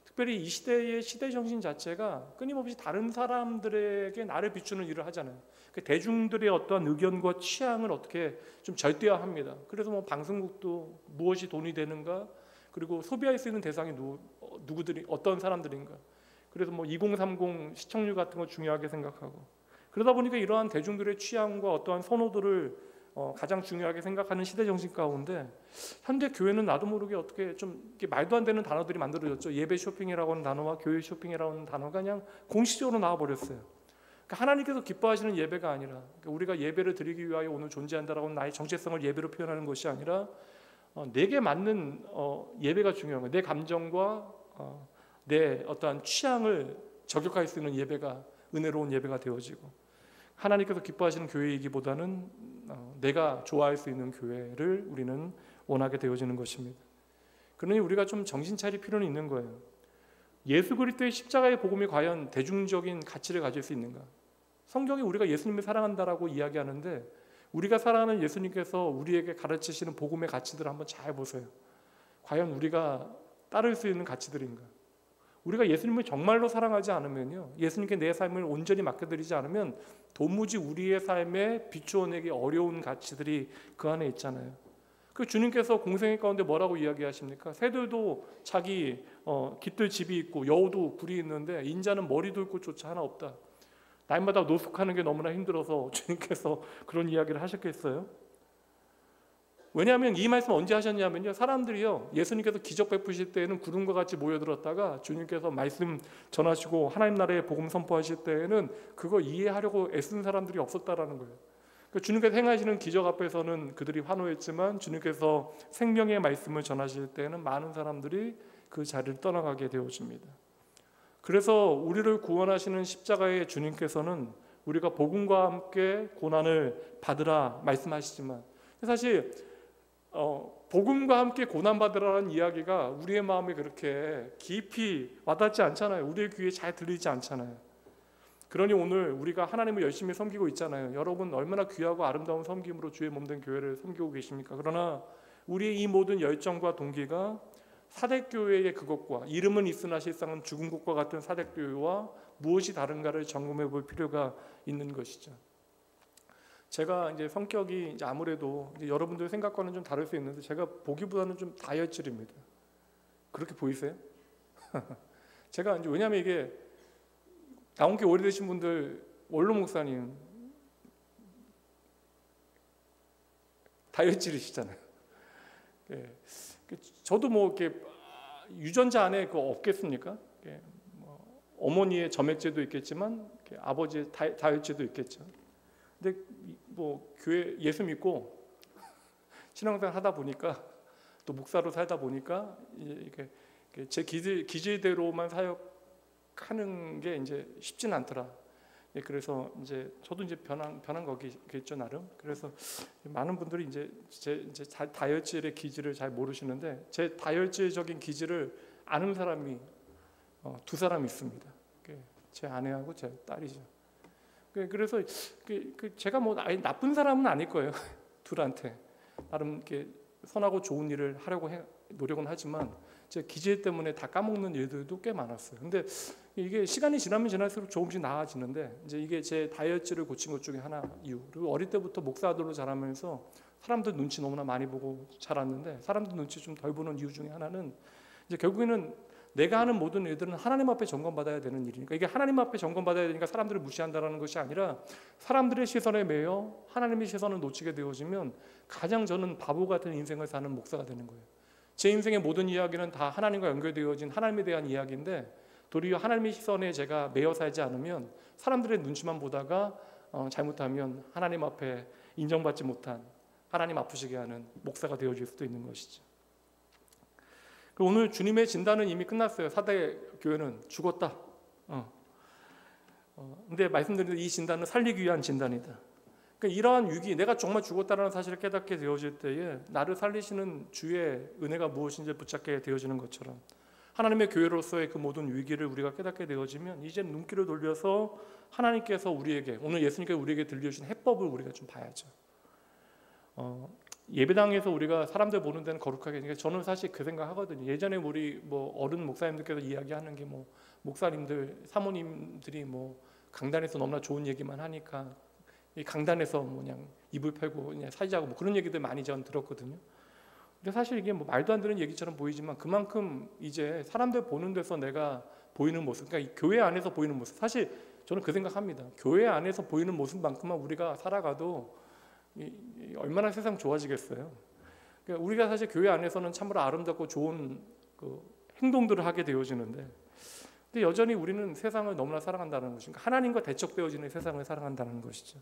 특별히 이 시대의 시대 정신 자체가 끊임없이 다른 사람들에게 나를 비추는 일을 하잖아요. 대중들의 어떠한 의견과 취향을 어떻게 좀 절대화합니다. 그래서 뭐 방송국도 무엇이 돈이 되는가, 그리고 소비할 수 있는 대상이 누구들이 어떤 사람들인가, 그래서 뭐 2030 시청률 같은 거 중요하게 생각하고, 그러다 보니까 이러한 대중들의 취향과 어떠한 선호도를 가장 중요하게 생각하는 시대 정신 가운데 현대 교회는 나도 모르게 어떻게 좀 이렇게 말도 안 되는 단어들이 만들어졌죠. 예배 쇼핑이라고 하는 단어와 교회 쇼핑이라고 하는 단어가 그냥 공식적으로 나와버렸어요. 그러니까 하나님께서 기뻐하시는 예배가 아니라, 그러니까 우리가 예배를 드리기 위하여 오늘 존재한다라고 하는 나의 정체성을 예배로 표현하는 것이 아니라 내게 맞는 예배가 중요한 거예요. 내 감정과 내 어떠한 취향을 저격할 수 있는 예배가 은혜로운 예배가 되어지고, 하나님께서 기뻐하시는 교회이기보다는 내가 좋아할 수 있는 교회를 우리는 원하게 되어지는 것입니다. 그러니 우리가 좀 정신 차릴 필요는 있는 거예요. 예수 그리스도의 십자가의 복음이 과연 대중적인 가치를 가질 수 있는가? 성경이 우리가 예수님을 사랑한다라고 이야기하는데 우리가 사랑하는 예수님께서 우리에게 가르치시는 복음의 가치들을 한번 잘 보세요. 과연 우리가 따를 수 있는 가치들인가? 우리가 예수님을 정말로 사랑하지 않으면요, 예수님께 내 삶을 온전히 맡겨드리지 않으면 도무지 우리의 삶에 비추어내기 어려운 가치들이 그 안에 있잖아요. 그 주님께서 공생애 가운데 뭐라고 이야기하십니까? 새들도 자기 깃들 집이 있고 여우도 굴이 있는데 인자는 머리도 있고 조차 하나 없다. 날마다 노숙하는 게 너무나 힘들어서 주님께서 그런 이야기를 하셨겠어요? 왜냐하면 이 말씀 언제 하셨냐면요, 사람들이요 예수님께서 기적 베푸실 때에는 구름과 같이 모여들었다가 주님께서 말씀 전하시고 하나님 나라의 복음 선포하실 때에는 그거 이해하려고 애쓴 사람들이 없었다라는 거예요. 그러니까 주님께서 행하시는 기적 앞에서는 그들이 환호했지만 주님께서 생명의 말씀을 전하실 때에는 많은 사람들이 그 자리를 떠나가게 되어집니다. 그래서 우리를 구원하시는 십자가의 주님께서는 우리가 복음과 함께 고난을 받으라 말씀하시지만, 사실 복음과 함께 고난받으라는 이야기가 우리의 마음에 그렇게 깊이 와닿지 않잖아요. 우리의 귀에 잘 들리지 않잖아요. 그러니 오늘 우리가 하나님을 열심히 섬기고 있잖아요. 여러분 얼마나 귀하고 아름다운 섬김으로 주의 몸된 교회를 섬기고 계십니까? 그러나 우리의 이 모든 열정과 동기가 사대교회의 그것과, 이름은 있으나 실상은 죽은 것과 같은 사대교회와 무엇이 다른가를 점검해 볼 필요가 있는 것이죠. 제가 이제 성격이 이제 아무래도 이제 여러분들 생각과는 좀 다를 수 있는데 제가 보기보다는 좀 다혈질입니다. 그렇게 보이세요? 제가 이제 왜냐하면 이게 나온 게 오래되신 분들, 원로 목사님 다혈질이시잖아요. 예. 저도 뭐 이렇게 유전자 안에 그거 없겠습니까? 뭐 어머니의 점액제도 있겠지만 아버지의 다혈질도 있겠죠. 근데 뭐 교회 예수 믿고 신앙생활 하다 보니까 또 목사로 살다 보니까 이게 제 기질대로만 사역하는 게 이제 쉽진 않더라. 그래서 이제 저도 이제 변한 거겠죠 나름. 그래서 많은 분들이 이제 제 다혈질의 기질을 잘 모르시는데, 제 다혈질적인 기질을 아는 사람이 두 사람 있습니다. 제 아내하고 제 딸이죠. 그래서 제가 뭐 나쁜 사람은 아닐 거예요. 둘한테 나름 이렇게 선하고 좋은 일을 하려고 노력은 하지만 제 기질 때문에 다 까먹는 일들도 꽤 많았어요. 근데 이게 시간이 지나면 지날수록 조금씩 나아지는데, 이제 이게 제 다이어트를 고친 것 중에 하나 이유. 그리고 어릴 때부터 목사들로 자라면서 사람들 눈치 너무나 많이 보고 자랐는데, 사람들 눈치 좀 덜 보는 이유 중에 하나는 이제 결국에는 내가 하는 모든 일들은 하나님 앞에 점검받아야 되는 일이니까, 이게 하나님 앞에 점검받아야 되니까 사람들을 무시한다라는 것이 아니라 사람들의 시선에 매여 하나님의 시선을 놓치게 되어지면 가장 저는 바보 같은 인생을 사는 목사가 되는 거예요. 제 인생의 모든 이야기는 다 하나님과 연결되어진 하나님에 대한 이야기인데, 도리어 하나님의 시선에 제가 매여 살지 않으면 사람들의 눈치만 보다가 잘못하면 하나님 앞에 인정받지 못한, 하나님 아프시게 하는 목사가 되어질 수도 있는 것이죠. 오늘 주님의 진단은 이미 끝났어요. 사대 교회는 죽었다. 근데 말씀드린 이 진단은 살리기 위한 진단이다. 그러니까 이러한 위기, 내가 정말 죽었다는 사실을 깨닫게 되어질 때에 나를 살리시는 주의 은혜가 무엇인지 붙잡게 되어지는 것처럼, 하나님의 교회로서의 그 모든 위기를 우리가 깨닫게 되어지면 이제 눈길을 돌려서 하나님께서 우리에게, 오늘 예수님께서 우리에게 들려주신 해법을 우리가 좀 봐야죠. 예배당에서 우리가 사람들 보는 데는 거룩하게, 그러니까 저는 사실 그 생각하거든요. 예전에 우리 뭐 어른 목사님들께서 이야기하는 게 뭐 목사님들, 사모님들이 뭐 강단에서 너무나 좋은 얘기만 하니까 이 강단에서 뭐 그냥 이불 펴고 그냥 살자고 뭐 그런 얘기들 많이 전 들었거든요. 근데 사실 이게 뭐 말도 안 되는 얘기처럼 보이지만 그만큼 이제 사람들 보는 데서 내가 보이는 모습, 그러니까 이 교회 안에서 보이는 모습, 사실 저는 그 생각합니다. 교회 안에서 보이는 모습만큼만 우리가 살아가도 얼마나 세상 좋아지겠어요. 그러니까 우리가 사실 교회 안에서는 참으로 아름답고 좋은 그 행동들을 하게 되어지는데, 근데 여전히 우리는 세상을 너무나 사랑한다는 것인가, 하나님과 대척되어지는 세상을 사랑한다는 것이죠.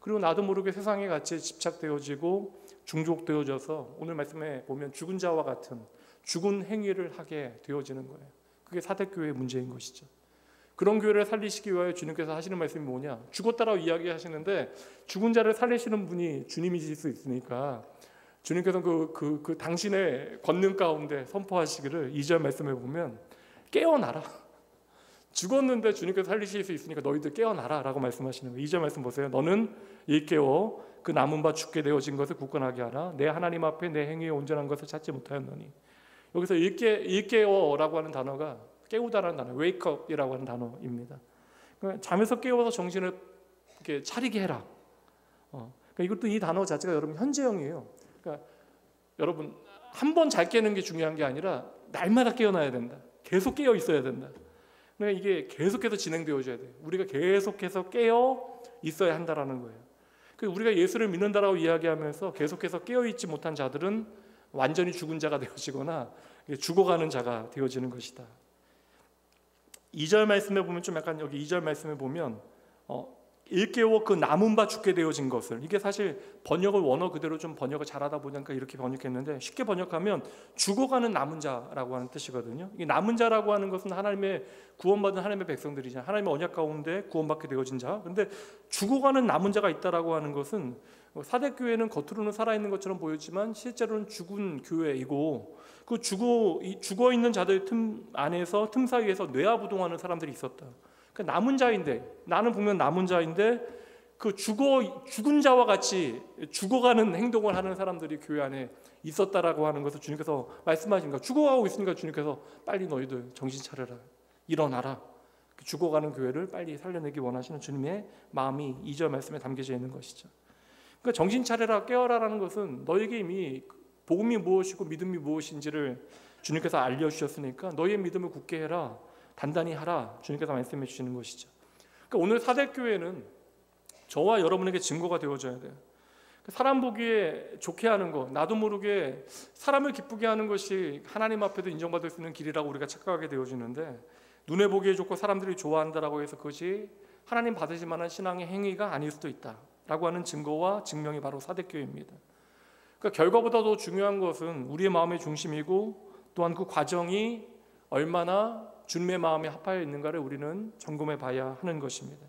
그리고 나도 모르게 세상의 가치에 집착되어지고 중독되어져서 오늘 말씀에 보면 죽은 자와 같은 죽은 행위를 하게 되어지는 거예요. 그게 사대교회의 문제인 것이죠. 그런 교회를 살리시기 위하여 주님께서 하시는 말씀이 뭐냐, 죽었다라고 이야기하시는데 죽은 자를 살리시는 분이 주님이실 수 있으니까 주님께서는 그 당신의 권능 가운데 선포하시기를 2절 말씀에 보면 깨어나라. 죽었는데 주님께서 살리실 수 있으니까 너희들 깨어나라 라고 말씀하시는 거예요. 2절 말씀 보세요. 너는 일깨워 그 남은 바 죽게 되어진 것을 굳건하게 하라. 내 하나님 앞에 내 행위에 온전한 것을 찾지 못하였노니. 여기서 일깨워라고 하는 단어가 깨우다라는 단어, wake up이라고 하는 단어입니다. 그러니까 잠에서 깨워서 정신을 이렇게 차리게 해라. 그러니까 이것도, 이 단어 자체가 여러분 현재형이에요. 그러니까 여러분 한 번 잘 깨는 게 중요한 게 아니라 날마다 깨어나야 된다. 계속 깨어 있어야 된다. 그러니까 이게 계속해서 진행되어져야 돼요. 우리가 계속해서 깨어 있어야 한다라는 거예요. 우리가 예수를 믿는다라고 이야기하면서 계속해서 깨어 있지 못한 자들은 완전히 죽은 자가 되어지거나 죽어가는 자가 되어지는 것이다. 2절 말씀에 보면 좀 약간, 여기 2절 말씀에 보면 일깨워 그 남은 바 죽게 되어진 것을, 이게 사실 번역을 원어 그대로 좀 번역을 잘하다 보니까 이렇게 번역했는데, 쉽게 번역하면 죽어가는 남은 자라고 하는 뜻이거든요. 이 남은 자라고 하는 것은 하나님의 구원받은 하나님의 백성들이잖아요. 하나님의 언약 가운데 구원받게 되어진 자. 근데 죽어가는 남은 자가 있다라고 하는 것은, 사대교회는 겉으로는 살아있는 것처럼 보였지만 실제로는 죽은 교회이고, 그 죽어 있는 자들 틈 안에서, 틈 사이에서 뇌아부동하는 사람들이 있었다. 그 남은 자인데, 나는 보면 남은 자인데 그 죽은 자와 같이 죽어가는 행동을 하는 사람들이 교회 안에 있었다라고 하는 것을 주님께서 말씀하신 거예요. 죽어가고 있으니까 주님께서 빨리 너희들 정신 차려라, 일어나라. 죽어가는 교회를 빨리 살려내기 원하시는 주님의 마음이 2절 말씀에 담겨져 있는 것이죠. 그러니까 정신 차려라, 깨어라라는 것은 너에게 이미 복음이 무엇이고 믿음이 무엇인지를 주님께서 알려주셨으니까 너희의 믿음을 굳게 해라, 단단히 하라, 주님께서 말씀해 주시는 것이죠. 그러니까 오늘 사대교회는 저와 여러분에게 증거가 되어줘야 돼요. 사람 보기에 좋게 하는 거, 나도 모르게 사람을 기쁘게 하는 것이 하나님 앞에도 인정받을 수 있는 길이라고 우리가 착각하게 되어지는데, 눈에 보기에 좋고 사람들이 좋아한다라고 해서 그것이 하나님 받으실 만한 신앙의 행위가 아닐 수도 있다라고 하는 증거와 증명이 바로 사대교회입니다. 그러니까 결과보다 더 중요한 것은 우리의 마음의 중심이고, 또한 그 과정이 얼마나 주님의 마음에 합하여 있는가를 우리는 점검해 봐야 하는 것입니다.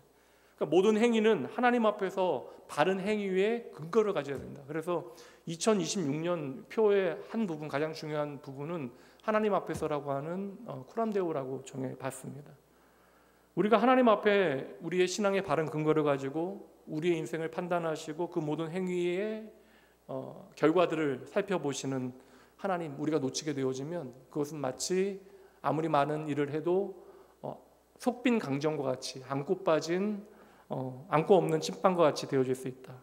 그러니까 모든 행위는 하나님 앞에서 바른 행위 위에 근거를 가져야 된다. 그래서 2026년 표의 한 부분, 가장 중요한 부분은 하나님 앞에서라고 하는 쿠람데오라고 정해봤습니다. 우리가 하나님 앞에 우리의 신앙의 바른 근거를 가지고 우리의 인생을 판단하시고 그 모든 행위의 결과들을 살펴보시는 하나님, 우리가 놓치게 되어지면 그것은 마치 아무리 많은 일을 해도 속빈 강정과 같이 안고 없는 찐빵과 같이 되어질 수 있다.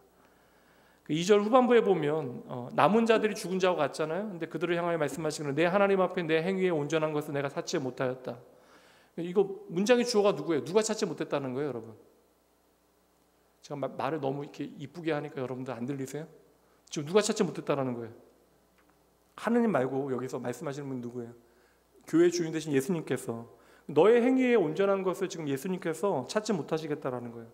2절 후반부에 보면 남은 자들이 죽은 자와 같잖아요. 근데 그들을 향하여 말씀하시기를 내 하나님 앞에 내 행위에 온전한 것을 내가 찾지 못하였다. 이거 문장의 주어가 누구예요? 누가 찾지 못했다는 거예요, 여러분? 제가 말을 너무 이렇게 이쁘게 하니까 여러분들 안 들리세요? 지금 누가 찾지 못했다는 거예요? 하느님 말고 여기서 말씀하시는 분 누구예요? 교회 주인 되신 예수님께서 너의 행위에 온전한 것을 지금 예수님께서 찾지 못하시겠다라는 거예요.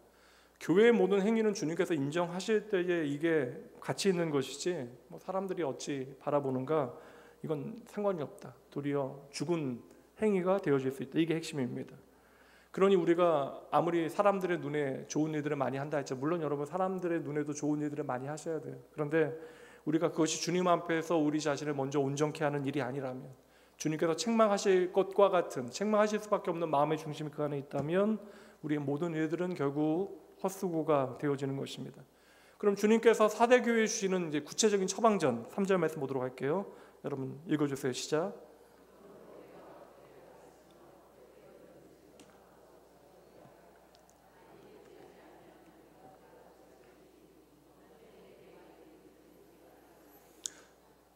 교회의 모든 행위는 주님께서 인정하실 때에 이게 가치 있는 것이지 사람들이 어찌 바라보는가 이건 상관이 없다. 도리어 죽은 행위가 되어질 수 있다. 이게 핵심입니다. 그러니 우리가 아무리 사람들의 눈에 좋은 일들을 많이 한다 했죠. 물론 여러분 사람들의 눈에도 좋은 일들을 많이 하셔야 돼요. 그런데 우리가 그것이 주님 앞에서 우리 자신을 먼저 온전케 하는 일이 아니라면, 주님께서 책망하실 것과 같은, 책망하실 수밖에 없는 마음의 중심이 그 안에 있다면 우리의 모든 일들은 결국 헛수고가 되어지는 것입니다. 그럼 주님께서 사대교회에 주시는 이제 구체적인 처방전 3절 말씀 보도록 할게요. 여러분 읽어주세요. 시작.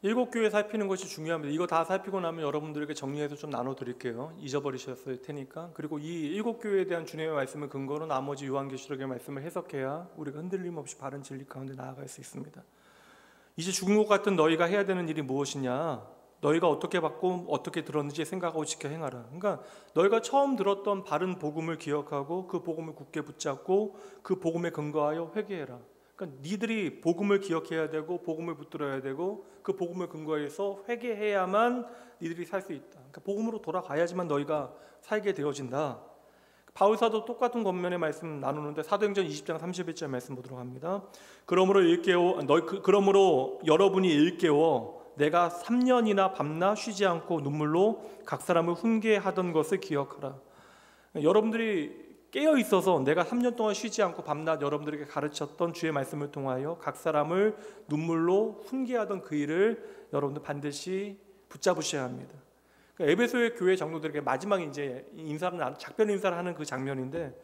일곱 교회 살피는 것이 중요합니다. 이거 다 살피고 나면 여러분들에게 정리해서 좀 나눠드릴게요. 잊어버리셨을 테니까. 그리고 이 일곱 교회에 대한 주님의 말씀을 근거로 나머지 요한계시록의 말씀을 해석해야 우리가 흔들림 없이 바른 진리 가운데 나아갈 수 있습니다. 이제 죽은 것 같은 너희가 해야 되는 일이 무엇이냐? 너희가 어떻게 받고 어떻게 들었는지 생각하고 지켜 행하라. 그러니까 너희가 처음 들었던 바른 복음을 기억하고 그 복음을 굳게 붙잡고 그 복음에 근거하여 회개해라. 그러니까 니들이 복음을 기억해야 되고 복음을 붙들어야 되고 그 복음을 근거해서 회개해야만 니들이 살 수 있다. 그러니까 복음으로 돌아가야지만 너희가 살게 되어진다. 바울사도 똑같은 겉면의 말씀 나누는데 사도행전 20장 31절 말씀 보도록 합니다. 그러므로 여러분이 일깨워 내가 3년이나 밤낮 쉬지 않고 눈물로 각 사람을 훈계하던 것을 기억하라. 여러분들이 깨어 있어서 내가 3년 동안 쉬지 않고 밤낮 여러분들에게 가르쳤던 주의 말씀을 통하여 각 사람을 눈물로 훈계하던 그 일을 여러분들 반드시 붙잡으셔야 합니다. 그러니까 에베소의 교회 장로들에게 마지막 이제 작별 인사를 하는 그 장면인데,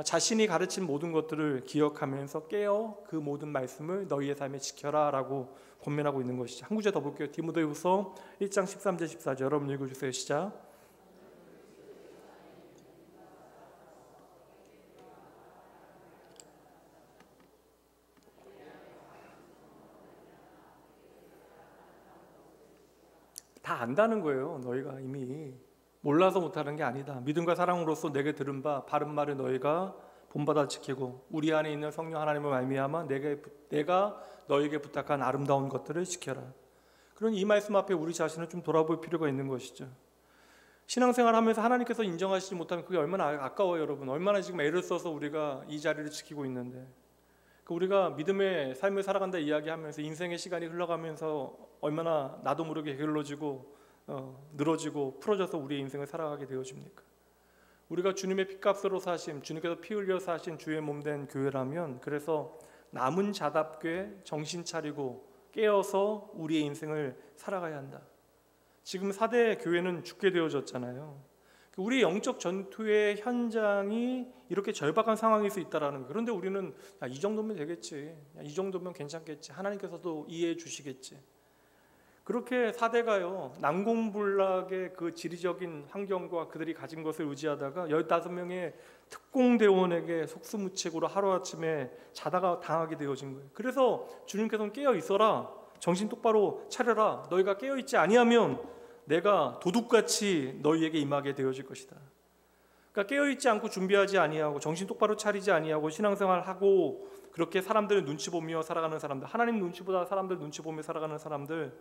자신이 가르친 모든 것들을 기억하면서 깨어 그 모든 말씀을 너희의 삶에 지켜라라고 권면하고 있는 것이죠. 한 구절 더 볼게요. 디모데후서 1장 13절 14절 여러분 읽어주세요. 시작. 다 안다는 거예요. 너희가 이미 몰라서 못하는 게 아니다. 믿음과 사랑으로서 내게 들은 바 바른 말을 너희가 본받아 지키고 우리 안에 있는 성령 하나님을 말미암아 내가 너희에게 부탁한 아름다운 것들을 지켜라. 그러니 이 말씀 앞에 우리 자신을 좀 돌아볼 필요가 있는 것이죠. 신앙생활하면서 하나님께서 인정하시지 못하면 그게 얼마나 아까워요, 여러분. 얼마나 지금 애를 써서 우리가 이 자리를 지키고 있는데, 우리가 믿음의 삶을 살아간다 이야기하면서 인생의 시간이 흘러가면서 얼마나 나도 모르게 게을러지고 늘어지고 풀어져서 우리의 인생을 살아가게 되어집니까? 우리가 주님의 피값으로 사신, 주님께서 피 흘려 사신 주의 몸된 교회라면, 그래서 남은 자답게 정신 차리고 깨어서 우리의 인생을 살아가야 한다. 지금 4대 교회는 죽게 되어졌잖아요. 우리 영적 전투의 현장이 이렇게 절박한 상황일 수 있다라는 거예요. 그런데 우리는 이 정도면 되겠지, 이 정도면 괜찮겠지, 하나님께서도 이해해 주시겠지. 그렇게 사대가요, 난공불락의 그 지리적인 환경과 그들이 가진 것을 의지하다가 15명의 특공대원에게 속수무책으로 하루아침에 자다가 당하게 되어진 거예요. 그래서 주님께서는 깨어 있어라, 정신 똑바로 차려라, 너희가 깨어 있지 아니하면 내가 도둑같이 너희에게 임하게 되어질 것이다. 그러니까 깨어 있지 않고 준비하지 아니하고 정신 똑바로 차리지 아니하고 신앙생활하고 그렇게 사람들을 눈치 보며 살아가는 사람들, 하나님 눈치보다 사람들 눈치 보며 살아가는 사람들,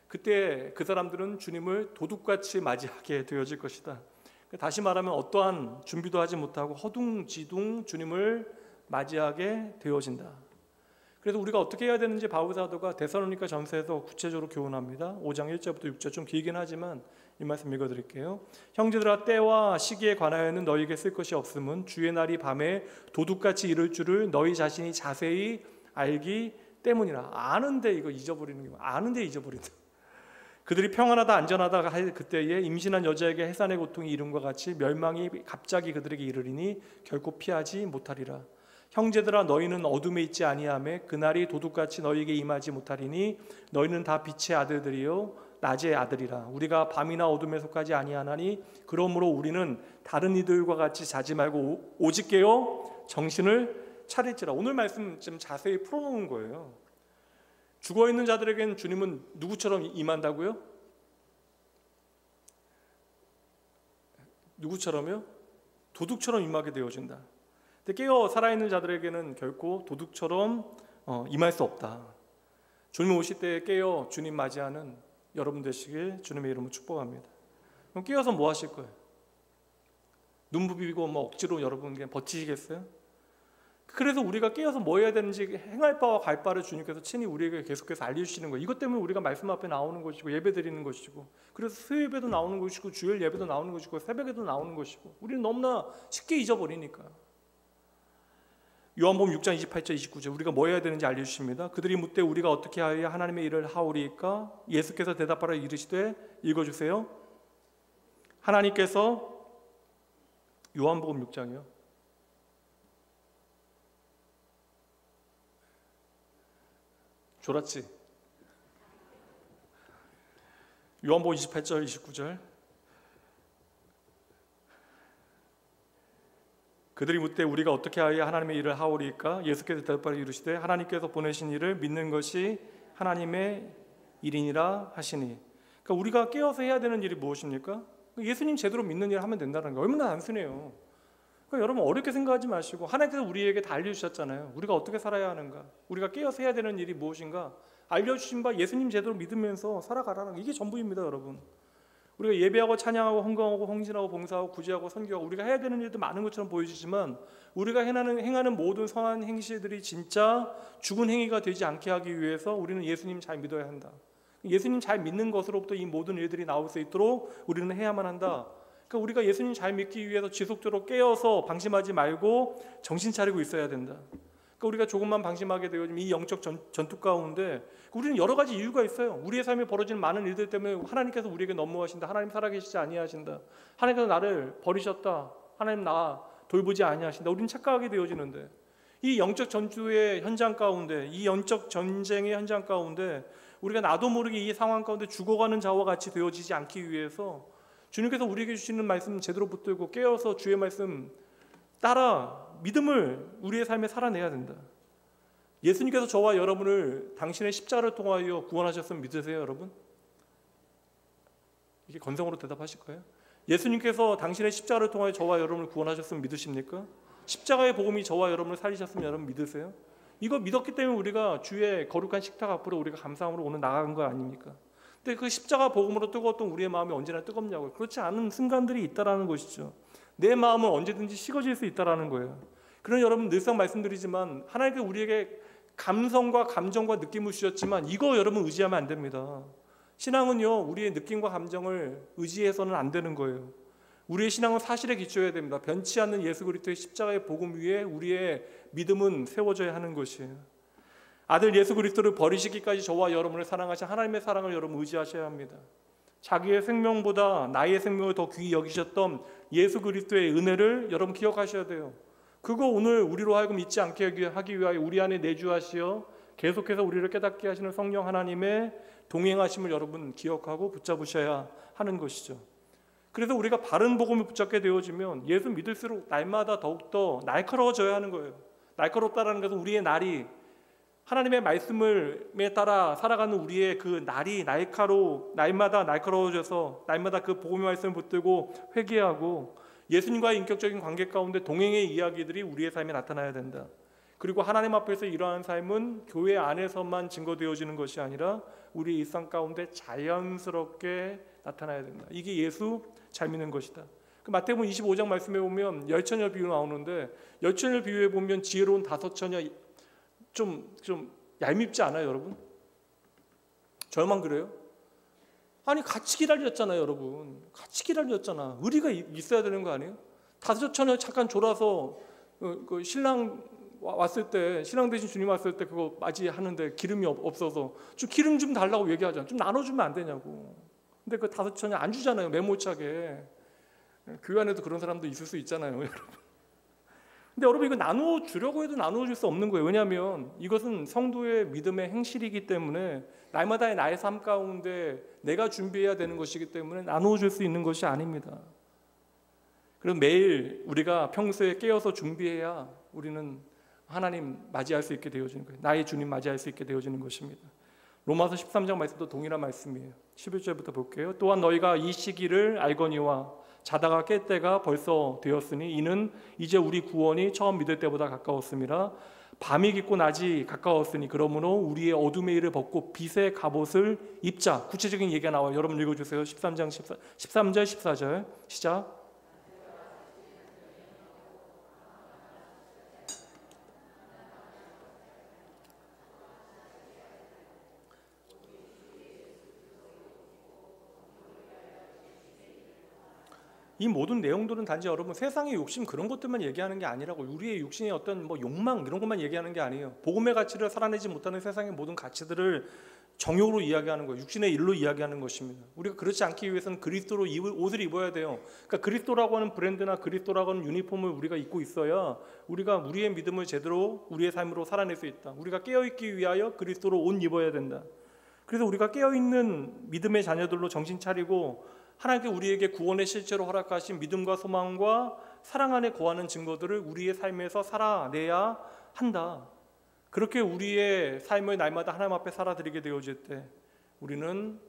그때 그 사람들은 주님을 도둑같이 맞이하게 되어질 것이다. 다시 말하면 어떠한 준비도 하지 못하고 허둥지둥 주님을 맞이하게 되어진다. 그래서 우리가 어떻게 해야 되는지 바울 사도가 데살로니가 전서에서 구체적으로 교훈합니다. 5장 1절부터 6절, 좀 길긴 하지만 이 말씀 읽어드릴게요. 형제들아, 때와 시기에 관하여는 너희에게 쓸 것이 없음은 주의 날이 밤에 도둑같이 이를 줄을 너희 자신이 자세히 알기 때문이라. 아는데 이거 잊어버리는 게, 아는데 잊어버린다. 그들이 평안하다 안전하다 할 그때에 임신한 여자에게 해산의 고통이 이름과 같이 멸망이 갑자기 그들에게 이르리니 결코 피하지 못하리라. 형제들아, 너희는 어둠에 있지 아니하매 그날이 도둑같이 너희에게 임하지 못하리니 너희는 다 빛의 아들들이요 낮의 아들이라. 우리가 밤이나 어둠에 속하지 아니하나니 그러므로 우리는 다른 이들과 같이 자지 말고 오직 깨어 정신을 차릴지라. 오늘 말씀 좀 자세히 풀어놓은 거예요. 죽어있는 자들에게는 주님은 누구처럼 임한다고요? 누구처럼요? 도둑처럼 임하게 되어진다. 근데 깨어 살아있는 자들에게는 결코 도둑처럼 임할 수 없다. 주님 오실 때 깨어 주님 맞이하는 여러분 되시길 주님의 이름으로 축복합니다. 그럼 깨어서 뭐 하실 거예요? 눈 부비고 뭐 억지로 여러분 그냥 버티시겠어요? 그래서 우리가 깨어서 뭐 해야 되는지 행할 바와 갈 바를 주님께서 친히 우리에게 계속해서 알려주시는 거예요. 이것 때문에 우리가 말씀 앞에 나오는 것이고 예배 드리는 것이고, 그래서 수요예배도 나오는 것이고 주일 예배도 나오는 것이고 새벽에도 나오는 것이고, 우리는 너무나 쉽게 잊어버리니까. 요한복음 6장 28절 29절 우리가 뭐 해야 되는지 알려주십니다. 그들이 묻되 우리가 어떻게 하여야 하나님의 일을 하오리까? 예수께서 대답하라 이르시되, 읽어주세요. 하나님께서, 요한복음 6장이요, 졸았지? 요한복음 28절 29절 그들이 묻되 우리가 어떻게 하여야 하나님의 일을 하오리까? 예수께서 대답하여 이르시되 하나님께서 보내신 일을 믿는 것이 하나님의 일이니라 하시니. 그러니까 우리가 깨어서 해야 되는 일이 무엇입니까? 예수님 제대로 믿는 일을 하면 된다는 게 얼마나 단순해요. 그러니까 여러분 어렵게 생각하지 마시고, 하나님께서 우리에게 다 알려주셨잖아요. 우리가 어떻게 살아야 하는가, 우리가 깨어서 해야 되는 일이 무엇인가 알려주신 바 예수님 제대로 믿으면서 살아가라는 게, 이게 전부입니다. 여러분, 우리가 예배하고 찬양하고 헌금하고 헌신하고 봉사하고 구제하고 선교하고 우리가 해야 되는 일도 많은 것처럼 보여지지만, 우리가 행하는 모든 선한 행실들이 진짜 죽은 행위가 되지 않게 하기 위해서 우리는 예수님 잘 믿어야 한다. 예수님 잘 믿는 것으로부터 이 모든 일들이 나올 수 있도록 우리는 해야만 한다. 그러니까 우리가 예수님 잘 믿기 위해서 지속적으로 깨어서 방심하지 말고 정신 차리고 있어야 된다. 그러니까 우리가 조금만 방심하게 되어지면 이 영적 전투 가운데 우리는 여러 가지 이유가 있어요. 우리의 삶에 벌어지는 많은 일들 때문에 하나님께서 우리에게 너무하신다, 하나님 살아계시지 아니하신다, 하나님께서 나를 버리셨다, 하나님 나 돌보지 아니하신다, 우리는 착각하게 되어지는데, 이 영적 전투의 현장 가운데, 이 영적 전쟁의 현장 가운데 우리가 나도 모르게 이 상황 가운데 죽어가는 자와 같이 되어지지 않기 위해서 주님께서 우리에게 주시는 말씀 제대로 붙들고 깨어서 주의 말씀 따라 믿음을 우리의 삶에 살아내야 된다. 예수님께서 저와 여러분을 당신의 십자가를 통하여 구원하셨으면 믿으세요, 여러분? 이게 건성으로 대답하실 거예요? 예수님께서 당신의 십자가를 통하여 저와 여러분을 구원하셨으면 믿으십니까? 십자가의 복음이 저와 여러분을 살리셨으면 여러분 믿으세요? 이거 믿었기 때문에 우리가 주의 거룩한 식탁 앞으로 우리가 감사함으로 오늘 나간 거 아닙니까? 근데 그 십자가 복음으로 뜨거웠던 우리의 마음이 언제나 뜨겁냐고요? 그렇지 않은 순간들이 있다라는 것이죠. 내 마음은 언제든지 식어질 수 있다라는 거예요. 그런 여러분 늘상 말씀드리지만, 하나님께서 우리에게 감성과 감정과 느낌을 주셨지만 이거 여러분 의지하면 안 됩니다. 신앙은요, 우리의 느낌과 감정을 의지해서는 안 되는 거예요. 우리의 신앙은 사실에 기초해야 됩니다. 변치 않는 예수 그리스도의 십자가의 복음 위에 우리의 믿음은 세워져야 하는 것이에요. 아들 예수 그리스도를 버리시기까지 저와 여러분을 사랑하신 하나님의 사랑을 여러분 의지하셔야 합니다. 자기의 생명보다 나의 생명을 더 귀히 여기셨던 예수 그리스도의 은혜를 여러분 기억하셔야 돼요. 그거 오늘 우리로 하여금 잊지 않게 하기 위하여 우리 안에 내주하시어 계속해서 우리를 깨닫게 하시는 성령 하나님의 동행하심을 여러분 기억하고 붙잡으셔야 하는 것이죠. 그래서 우리가 바른 복음을 붙잡게 되어지면 예수 믿을수록 날마다 더욱더 날카로워져야 하는 거예요. 날카롭다라는 것은 우리의 날이 하나님의 말씀에 따라 살아가는 우리의 그 날이 날마다 날카로워져서 날마다 그 복음의 말씀을 붙들고 회개하고 예수님과의 인격적인 관계 가운데 동행의 이야기들이 우리의 삶에 나타나야 된다. 그리고 하나님 앞에서 이러한 삶은 교회 안에서만 증거되어지는 것이 아니라 우리 일상 가운데 자연스럽게 나타나야 된다. 이게 예수 잘 믿는 것이다. 그 마태복음 25장 말씀에 보면 열처녀 비유 나오는데 열처녀 비유에 보면 지혜로운 다섯 처녀 좀 얄밉지 않아요, 여러분? 저만 그래요? 아니 같이 기다렸잖아요, 여러분. 같이 기다렸잖아. 의리가 있어야 되는 거 아니에요? 다섯 처녀 잠깐 졸아서 그 신랑 왔을 때, 신랑 대신 주님 왔을 때 그거 맞이하는데 기름이 없어서 좀 기름 좀 달라고 얘기하잖아. 좀 나눠주면 안 되냐고. 근데 그 다섯 처녀 안 주잖아요, 메모차게. 교회 안에도 그런 사람도 있을 수 있잖아요, 여러분. 근데 여러분 이거 나누어 주려고 해도 나누어 줄 수 없는 거예요. 왜냐하면 이것은 성도의 믿음의 행실이기 때문에 날마다의 나의 삶 가운데 내가 준비해야 되는 것이기 때문에 나누어 줄 수 있는 것이 아닙니다. 그래서 매일 우리가 평소에 깨어서 준비해야 우리는 하나님 맞이할 수 있게 되어지는 거예요. 나의 주님 맞이할 수 있게 되어지는 것입니다. 로마서 13장 말씀도 동일한 말씀이에요. 11절부터 볼게요. 또한 너희가 이 시기를 알거니와 자다가 깰 때가 벌써 되었으니 이는 이제 우리 구원이 처음 믿을 때보다 가까웠습니다. 밤이 깊고 낮이 가까웠으니 그러므로 우리의 어둠의 일을 벗고 빛의 갑옷을 입자. 구체적인 얘기가 나와요. 여러분 읽어주세요. 13절 14절 시작. 이 모든 내용들은 단지 여러분 세상의 욕심 그런 것들만 얘기하는 게 아니라고, 우리의 육신의 어떤 욕망 이런 것만 얘기하는 게 아니에요. 복음의 가치를 살아내지 못하는 세상의 모든 가치들을 정욕으로 이야기하는 거예요. 육신의 일로 이야기하는 것입니다. 우리가 그렇지 않기 위해서는 그리스도로 옷을 입어야 돼요. 그러니까 그리스도라고 하는 브랜드나 그리스도라고 하는 유니폼을 우리가 입고 있어야 우리가 우리의 믿음을 제대로 우리의 삶으로 살아낼 수 있다. 우리가 깨어있기 위하여 그리스도로 옷 입어야 된다. 그래서 우리가 깨어있는 믿음의 자녀들로 정신 차리고 하나님께 우리에게 구원의 실제로 허락하신 믿음과 소망과 사랑 안에 거하는 증거들을 우리의 삶에서 살아내야 한다. 그렇게 우리의 삶을 날마다 하나님 앞에 살아드리게 되어질 때 우리는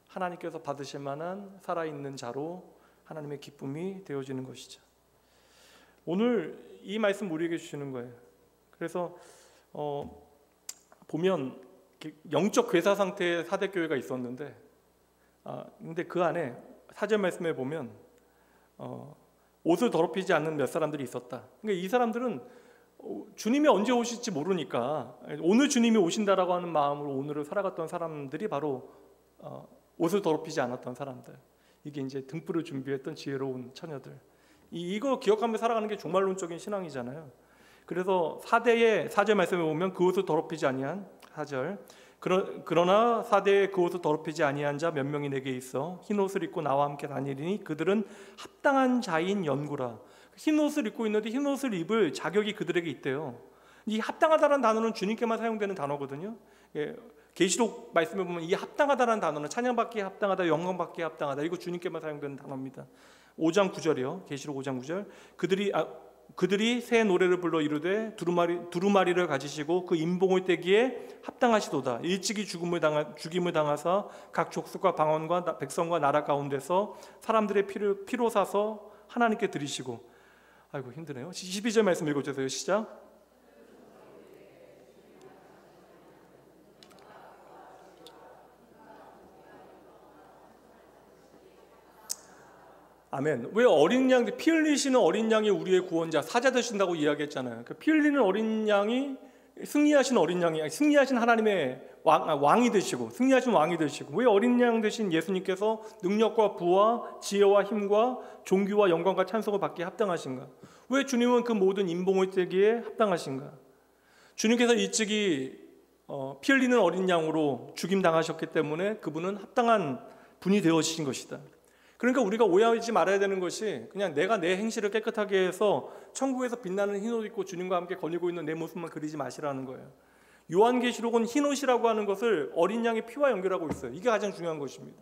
하나님께서 받으실 만한 살아있는 자로 하나님의 기쁨이 되어지는 것이죠. 오늘 이 말씀 우리에게 주시는 거예요. 그래서 보면 영적 괴사 상태의 사대교회가 있었는데 근데 그 안에 사절 말씀에 보면 옷을 더럽히지 않는 몇 사람들이 있었다. 그러니까 이 사람들은 주님이 언제 오실지 모르니까 오늘 주님이 오신다라고 하는 마음으로 오늘을 살아갔던 사람들이 바로 옷을 더럽히지 않았던 사람들. 이게 이제 등불을 준비했던 지혜로운 처녀들. 이거 기억하며 살아가는 게 종말론적인 신앙이잖아요. 그래서 4대의 4절 말씀에 보면 그 옷을 더럽히지 아니한 4절 그러나 사대에 그 옷을 더럽히지 아니한 자 몇 명이 내게 있어 흰 옷을 입고 나와 함께 다니리니 그들은 합당한 자인 연구라. 흰 옷을 입고 있는데 흰 옷을 입을 자격이 그들에게 있대요. 이 합당하다라는 단어는 주님께만 사용되는 단어거든요. 계시록 말씀에 보면 이 합당하다라는 단어는 찬양받기에 합당하다, 영광받기에 합당하다, 이거 주님께만 사용되는 단어입니다. 5장 9절이요. 계시록 5장 9절. 그들이 새 노래를 불러 이르되 두루마리를 가지시고 그 인봉을 떼기에 합당하시도다. 일찍이 죽임을 당하사 각 족속과 방언과 백성과 나라 가운데서 사람들의 피로 사서 하나님께 드리시고. 아이고 힘드네요. 12절 말씀 읽어주세요. 시작. 아멘. 왜 어린 양, 피 흘리시는 어린 양이 우리의 구원자, 사자 되신다고 이야기했잖아요. 피 흘리는 어린 양이 승리하신 어린 양이, 승리하신 하나님의 왕이 되시고, 승리하신 왕이 되시고, 왜 어린 양 되신 예수님께서 능력과 부와 지혜와 힘과 존귀와 영광과 찬송을 받기에 합당하신가? 왜 주님은 그 모든 인봉을 떼기에 합당하신가? 주님께서 일찍이 피 흘리는 어린 양으로 죽임 당하셨기 때문에 그분은 합당한 분이 되어지신 것이다. 그러니까 우리가 오해하지 말아야 되는 것이 그냥 내가 내 행실을 깨끗하게 해서 천국에서 빛나는 흰옷 입고 주님과 함께 거니고 있는 내 모습만 그리지 마시라는 거예요. 요한계시록은 흰옷이라고 하는 것을 어린 양의 피와 연결하고 있어요. 이게 가장 중요한 것입니다.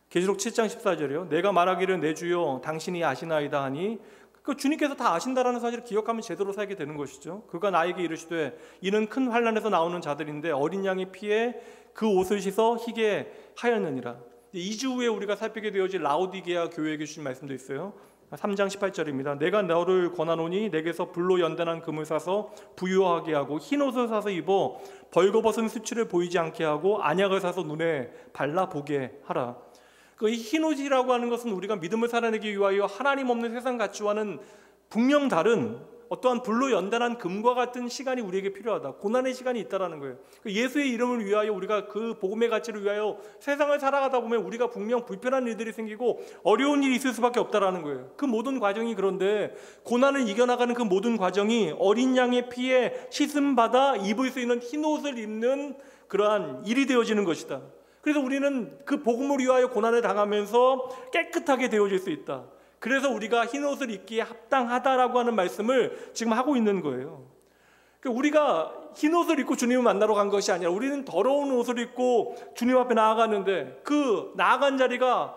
계시록 7장 14절이요. 내가 말하기를 내 주여 당신이 아시나이다 하니, 그 주님께서 다 아신다라는 사실을 기억하면 제대로 살게 되는 것이죠. 그가 나에게 이르시되 이는 큰 환난에서 나오는 자들인데 어린 양의 피에 그 옷을 씻어 희게 하였느니라. 2주 후에 우리가 살피게 되어질 라오디게아 교회에게 주신 말씀도 있어요. 3장 18절입니다. 내가 너를 권하노니 내게서 불로 연단한 금을 사서 부유하게 하고 흰옷을 사서 입어 벌거벗은 수치를 보이지 않게 하고 안약을 사서 눈에 발라보게 하라. 그 흰옷이라고 하는 것은 우리가 믿음을 살아내기 위하여 하나님 없는 세상 가치와는 분명 다른 어떠한 불로 연단한 금과 같은 시간이 우리에게 필요하다. 고난의 시간이 있다라는 거예요. 예수의 이름을 위하여 우리가 그 복음의 가치를 위하여 세상을 살아가다 보면 우리가 분명 불편한 일들이 생기고 어려운 일이 있을 수밖에 없다라는 거예요. 그 모든 과정이, 그런데 고난을 이겨나가는 그 모든 과정이 어린 양의 피에 씻음받아 입을 수 있는 흰옷을 입는 그러한 일이 되어지는 것이다. 그래서 우리는 그 복음을 위하여 고난을 당하면서 깨끗하게 되어질 수 있다. 그래서 우리가 흰옷을 입기에 합당하다라고 하는 말씀을 지금 하고 있는 거예요. 우리가 흰옷을 입고 주님을 만나러 간 것이 아니라 우리는 더러운 옷을 입고 주님 앞에 나아갔는데 그 나아간 자리가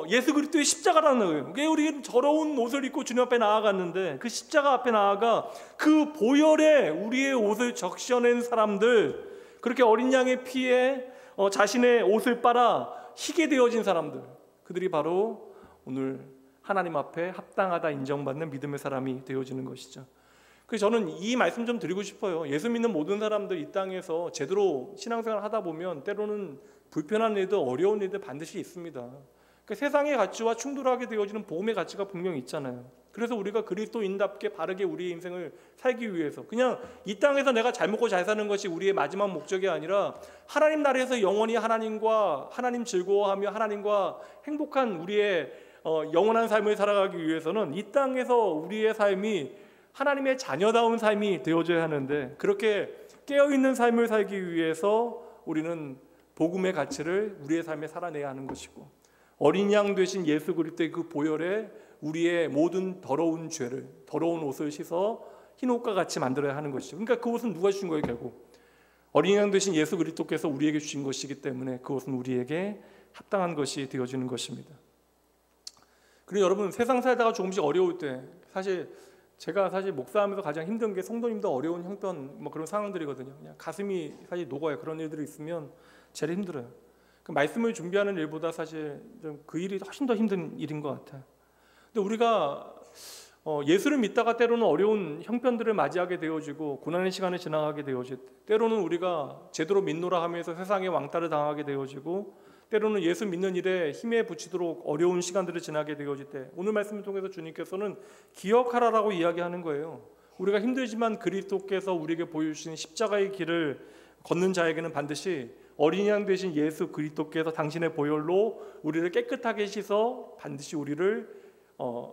예수 그리스도의 십자가라는 거예요. 우리는 더러운 옷을 입고 주님 앞에 나아갔는데 그 십자가 앞에 나아가 그 보혈에 우리의 옷을 적셔낸 사람들, 그렇게 어린 양의 피에 자신의 옷을 빨아 희게 되어진 사람들, 그들이 바로 오늘 하나님 앞에 합당하다 인정받는 믿음의 사람이 되어지는 것이죠. 그래서 저는 이 말씀 좀 드리고 싶어요. 예수 믿는 모든 사람들 이 땅에서 제대로 신앙생활을 하다 보면 때로는 불편한 일들, 어려운 일들 반드시 있습니다. 그러니까 세상의 가치와 충돌하게 되어지는 복음의 가치가 분명히 있잖아요. 그래서 우리가 그리스도인답게 바르게 우리의 인생을 살기 위해서 그냥 이 땅에서 내가 잘 먹고 잘 사는 것이 우리의 마지막 목적이 아니라 하나님 나라에서 영원히 하나님 즐거워하며 하나님과 행복한 우리의 영원한 삶을 살아가기 위해서는 이 땅에서 우리의 삶이 하나님의 자녀다운 삶이 되어져야 하는데, 그렇게 깨어있는 삶을 살기 위해서 우리는 복음의 가치를 우리의 삶에 살아내야 하는 것이고, 어린 양 되신 예수 그리스도의 그 보혈에 우리의 모든 더러운 죄를, 더러운 옷을 씻어 흰옷과 같이 만들어야 하는 것이죠. 그러니까 그 옷은 누가 주신 거예요? 결국 어린 양 되신 예수 그리스도께서 우리에게 주신 것이기 때문에 그 옷은 우리에게 합당한 것이 되어지는 것입니다. 그리고 여러분, 세상 살다가 조금씩 어려울 때, 제가 목사하면서 가장 힘든 게 성도님들 어려운 형편 그런 상황들이거든요. 그냥 가슴이 사실 녹아요. 그런 일들이 있으면 제일 힘들어요. 그 말씀을 준비하는 일보다 사실 좀 그 일이 훨씬 더 힘든 일인 것 같아요. 근데 우리가 예수를 믿다가 때로는 어려운 형편들을 맞이하게 되어지고 고난의 시간을 지나가게 되어질 때, 때로는 우리가 제대로 믿노라 하면서 세상의 왕따를 당하게 되어지고, 때로는 예수 믿는 일에 힘에 부치도록 어려운 시간들을 지나게 되어질 때, 오늘 말씀을 통해서 주님께서는 기억하라라고 이야기하는 거예요. 우리가 힘들지만 그리스도께서 우리에게 보여주신 십자가의 길을 걷는 자에게는 반드시 어린 양 되신 예수 그리스도께서 당신의 보혈로 우리를 깨끗하게 씻어 반드시 우리를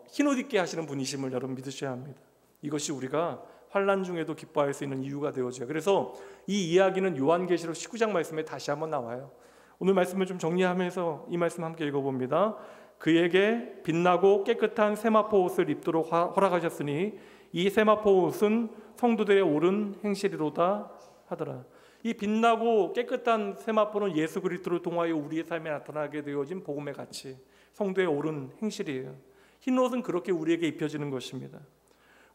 흰옷 입게 하시는 분이심을 여러분 믿으셔야 합니다. 이것이 우리가 환난 중에도 기뻐할 수 있는 이유가 되어져요. 그래서 이 이야기는 요한계시록 19장 말씀에 다시 한번 나와요. 오늘 말씀을 좀 정리하면서 이 말씀 함께 읽어봅니다. 그에게 빛나고 깨끗한 세마포 옷을 입도록 허락하셨으니 이 세마포 옷은 성도들의 옳은 행실이로다 하더라. 이 빛나고 깨끗한 세마포는 예수 그리스도를 통하여 우리의 삶에 나타나게 되어진 복음의 가치, 성도의 옳은 행실이에요. 흰옷은 그렇게 우리에게 입혀지는 것입니다.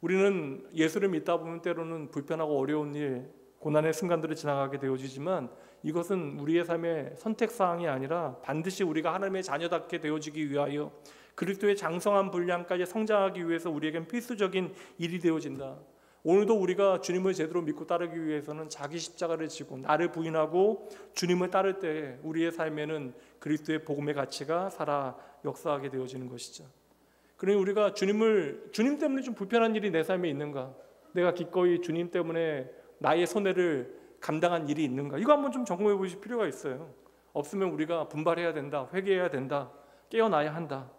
우리는 예수를 믿다 보면 때로는 불편하고 어려운 일, 고난의 순간들을 지나가게 되어지지만 이것은 우리의 삶의 선택사항이 아니라 반드시 우리가 하나님의 자녀답게 되어지기 위하여 그리스도의 장성한 분량까지 성장하기 위해서 우리에겐 필수적인 일이 되어진다. 오늘도 우리가 주님을 제대로 믿고 따르기 위해서는 자기 십자가를 지고 나를 부인하고 주님을 따를 때 우리의 삶에는 그리스도의 복음의 가치가 살아 역사하게 되어지는 것이죠. 그러니 우리가 주님 때문에 좀 불편한 일이 내 삶에 있는가? 내가 기꺼이 주님 때문에 나의 손해를 감당한 일이 있는가? 이거 한번 좀 점검해 보실 필요가 있어요. 없으면 우리가 분발해야 된다, 회개해야 된다, 깨어나야 한다.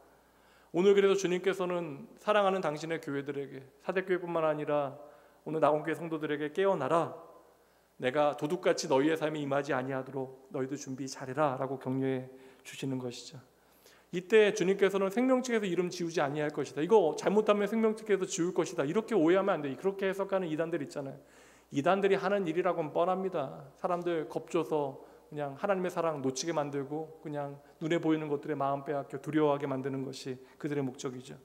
오늘 그래서 주님께서는 사랑하는 당신의 교회들에게, 사대교회뿐만 아니라 오늘 낙원교회 성도들에게 깨어나라, 내가 도둑같이 너희의 삶에 임하지 아니하도록 너희도 준비 잘해라 라고 격려해 주시는 것이죠. 이때 주님께서는 생명책에서 이름 지우지 아니할 것이다, 이거 잘못하면 생명책에서 지울 것이다, 이렇게 오해하면 안 돼. 그렇게 해석하는 이단들 있잖아요. 이단들이 하는 일이라고는 뻔합니다. 사람들 겁줘서 그냥 하나님의 사랑 놓치게 만들고 그냥 눈에 보이는 것들에 마음 빼앗겨 두려워하게 만드는 것이 그들의 목적이죠.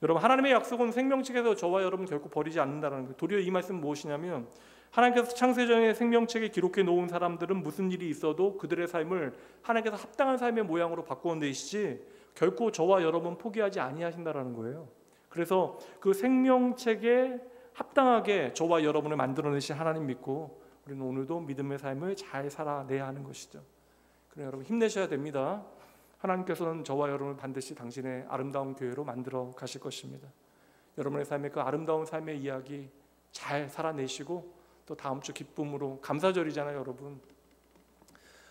여러분, 하나님의 약속은 생명책에서 저와 여러분 결코 버리지 않는다는 거예요. 도리어 이 말씀은 무엇이냐면, 하나님께서 창세전에 생명책에 기록해 놓은 사람들은 무슨 일이 있어도 그들의 삶을 하나님께서 합당한 삶의 모양으로 바꾸어 내시지 결코 저와 여러분 포기하지 아니하신다라는 거예요. 그래서 그 생명책에 합당하게 저와 여러분을 만들어내신 하나님 믿고 우리는 오늘도 믿음의 삶을 잘 살아내야 하는 것이죠. 그래서 여러분 힘내셔야 됩니다. 하나님께서는 저와 여러분을 반드시 당신의 아름다운 교회로 만들어 가실 것입니다. 여러분의 삶의 그 아름다운 삶의 이야기 잘 살아내시고 또 다음 주 기쁨으로, 감사절이잖아요 여러분.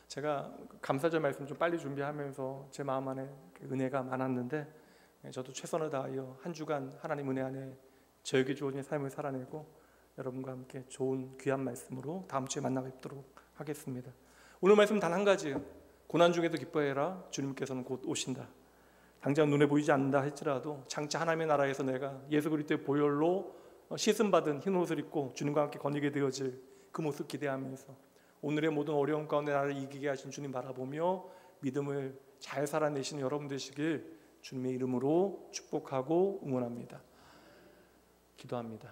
제가 감사절 말씀 좀 빨리 준비하면서 제 마음 안에 은혜가 많았는데, 저도 최선을 다하여 한 주간 하나님 은혜 안에 저에게 주어진 삶을 살아내고 여러분과 함께 좋은 귀한 말씀으로 다음 주에 만나 뵙도록 하겠습니다. 오늘 말씀 단 한 가지예요. 고난 중에도 기뻐해라. 주님께서는 곧 오신다. 당장 눈에 보이지 않는다 할지라도 장차 하나님의 나라에서 내가 예수 그리스도의 보혈로 씻음받은 흰 옷을 입고 주님과 함께 거니게 되어질 그 모습 기대하면서 오늘의 모든 어려움 가운데 나를 이기게 하신 주님 바라보며 믿음을 잘 살아내시는 여러분 되시길 주님의 이름으로 축복하고 응원합니다. 기도합니다.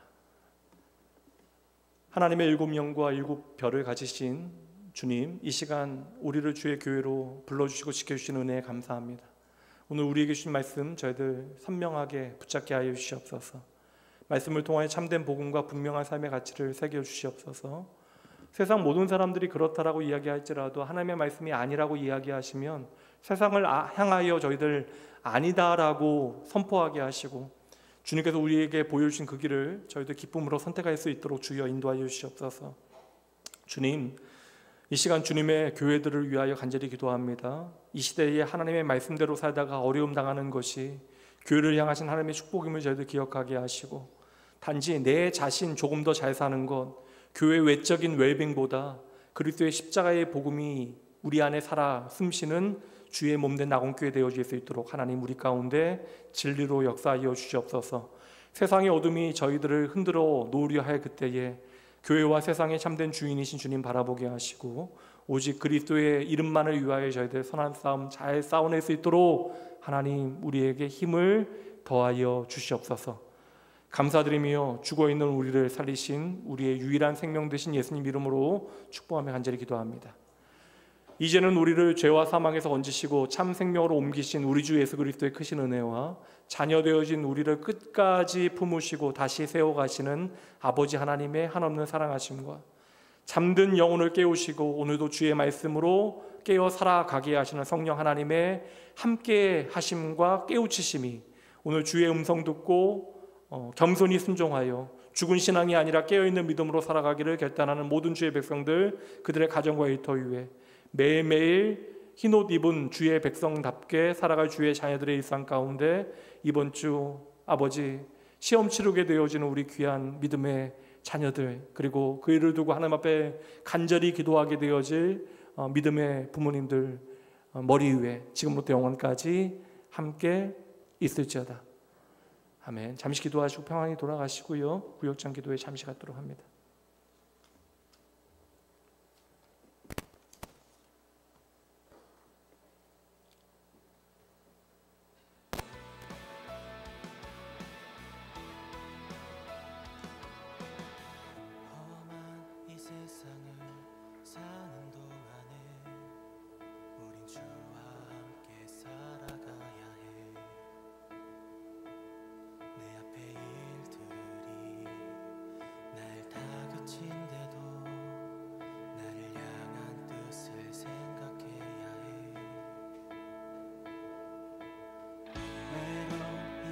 하나님의 일곱 영과 일곱 별을 가지신 주님, 이 시간 우리를 주의 교회로 불러주시고 지켜주신 은혜에 감사합니다. 오늘 우리에게 주신 말씀 저희들 선명하게 붙잡게 하여 주시옵소서. 말씀을 통하여 참된 복음과 분명한 삶의 가치를 새겨 주시옵소서. 세상 모든 사람들이 그렇다라고 이야기할지라도 하나님의 말씀이 아니라고 이야기하시면 세상을 향하여 저희들 아니다라고 선포하게 하시고, 주님께서 우리에게 보여주신 그 길을 저희들 기쁨으로 선택할 수 있도록 주여 인도하여 주시옵소서. 주님, 이 시간 주님의 교회들을 위하여 간절히 기도합니다. 이 시대에 하나님의 말씀대로 살다가 어려움 당하는 것이 교회를 향하신 하나님의 축복임을 저희들 기억하게 하시고, 단지 내 자신 조금 더 잘 사는 것, 교회 외적인 웰빙보다 그리스도의 십자가의 복음이 우리 안에 살아 숨쉬는 주의 몸된 낙원교회 되어질 수 있도록 하나님 우리 가운데 진리로 역사하여 주시옵소서. 세상의 어둠이 저희들을 흔들어 놓으려 할 그때에 교회와 세상의 참된 주인이신 주님 바라보게 하시고, 오직 그리스도의 이름만을 위하여 저희들 선한 싸움 잘 싸워낼 수 있도록 하나님 우리에게 힘을 더하여 주시옵소서. 감사드리며 죽어있는 우리를 살리신 우리의 유일한 생명 되신 예수님 이름으로 축복하며 간절히 기도합니다. 이제는 우리를 죄와 사망에서 건지시고 참 생명으로 옮기신 우리 주 예수 그리스도의 크신 은혜와 자녀 되어진 우리를 끝까지 품으시고 다시 세워가시는 아버지 하나님의 한없는 사랑하심과 잠든 영혼을 깨우시고 오늘도 주의 말씀으로 깨어 살아가게 하시는 성령 하나님의 함께 하심과 깨우치심이 오늘 주의 음성 듣고 겸손히 순종하여 죽은 신앙이 아니라 깨어있는 믿음으로 살아가기를 결단하는 모든 주의 백성들, 그들의 가정과 일터 위에 매일매일 흰옷 입은 주의 백성답게 살아갈 주의 자녀들의 일상 가운데 이번 주 아버지 시험 치르게 되어지는 우리 귀한 믿음의 자녀들, 그리고 그 일을 두고 하나님 앞에 간절히 기도하게 되어질 믿음의 부모님들 머리 위에 지금부터 영원까지 함께 있을지어다. 아멘. 잠시 기도하시고 평안히 돌아가시고요. 구역장 기도에 잠시 갖도록 합니다.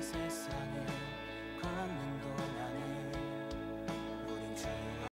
세상을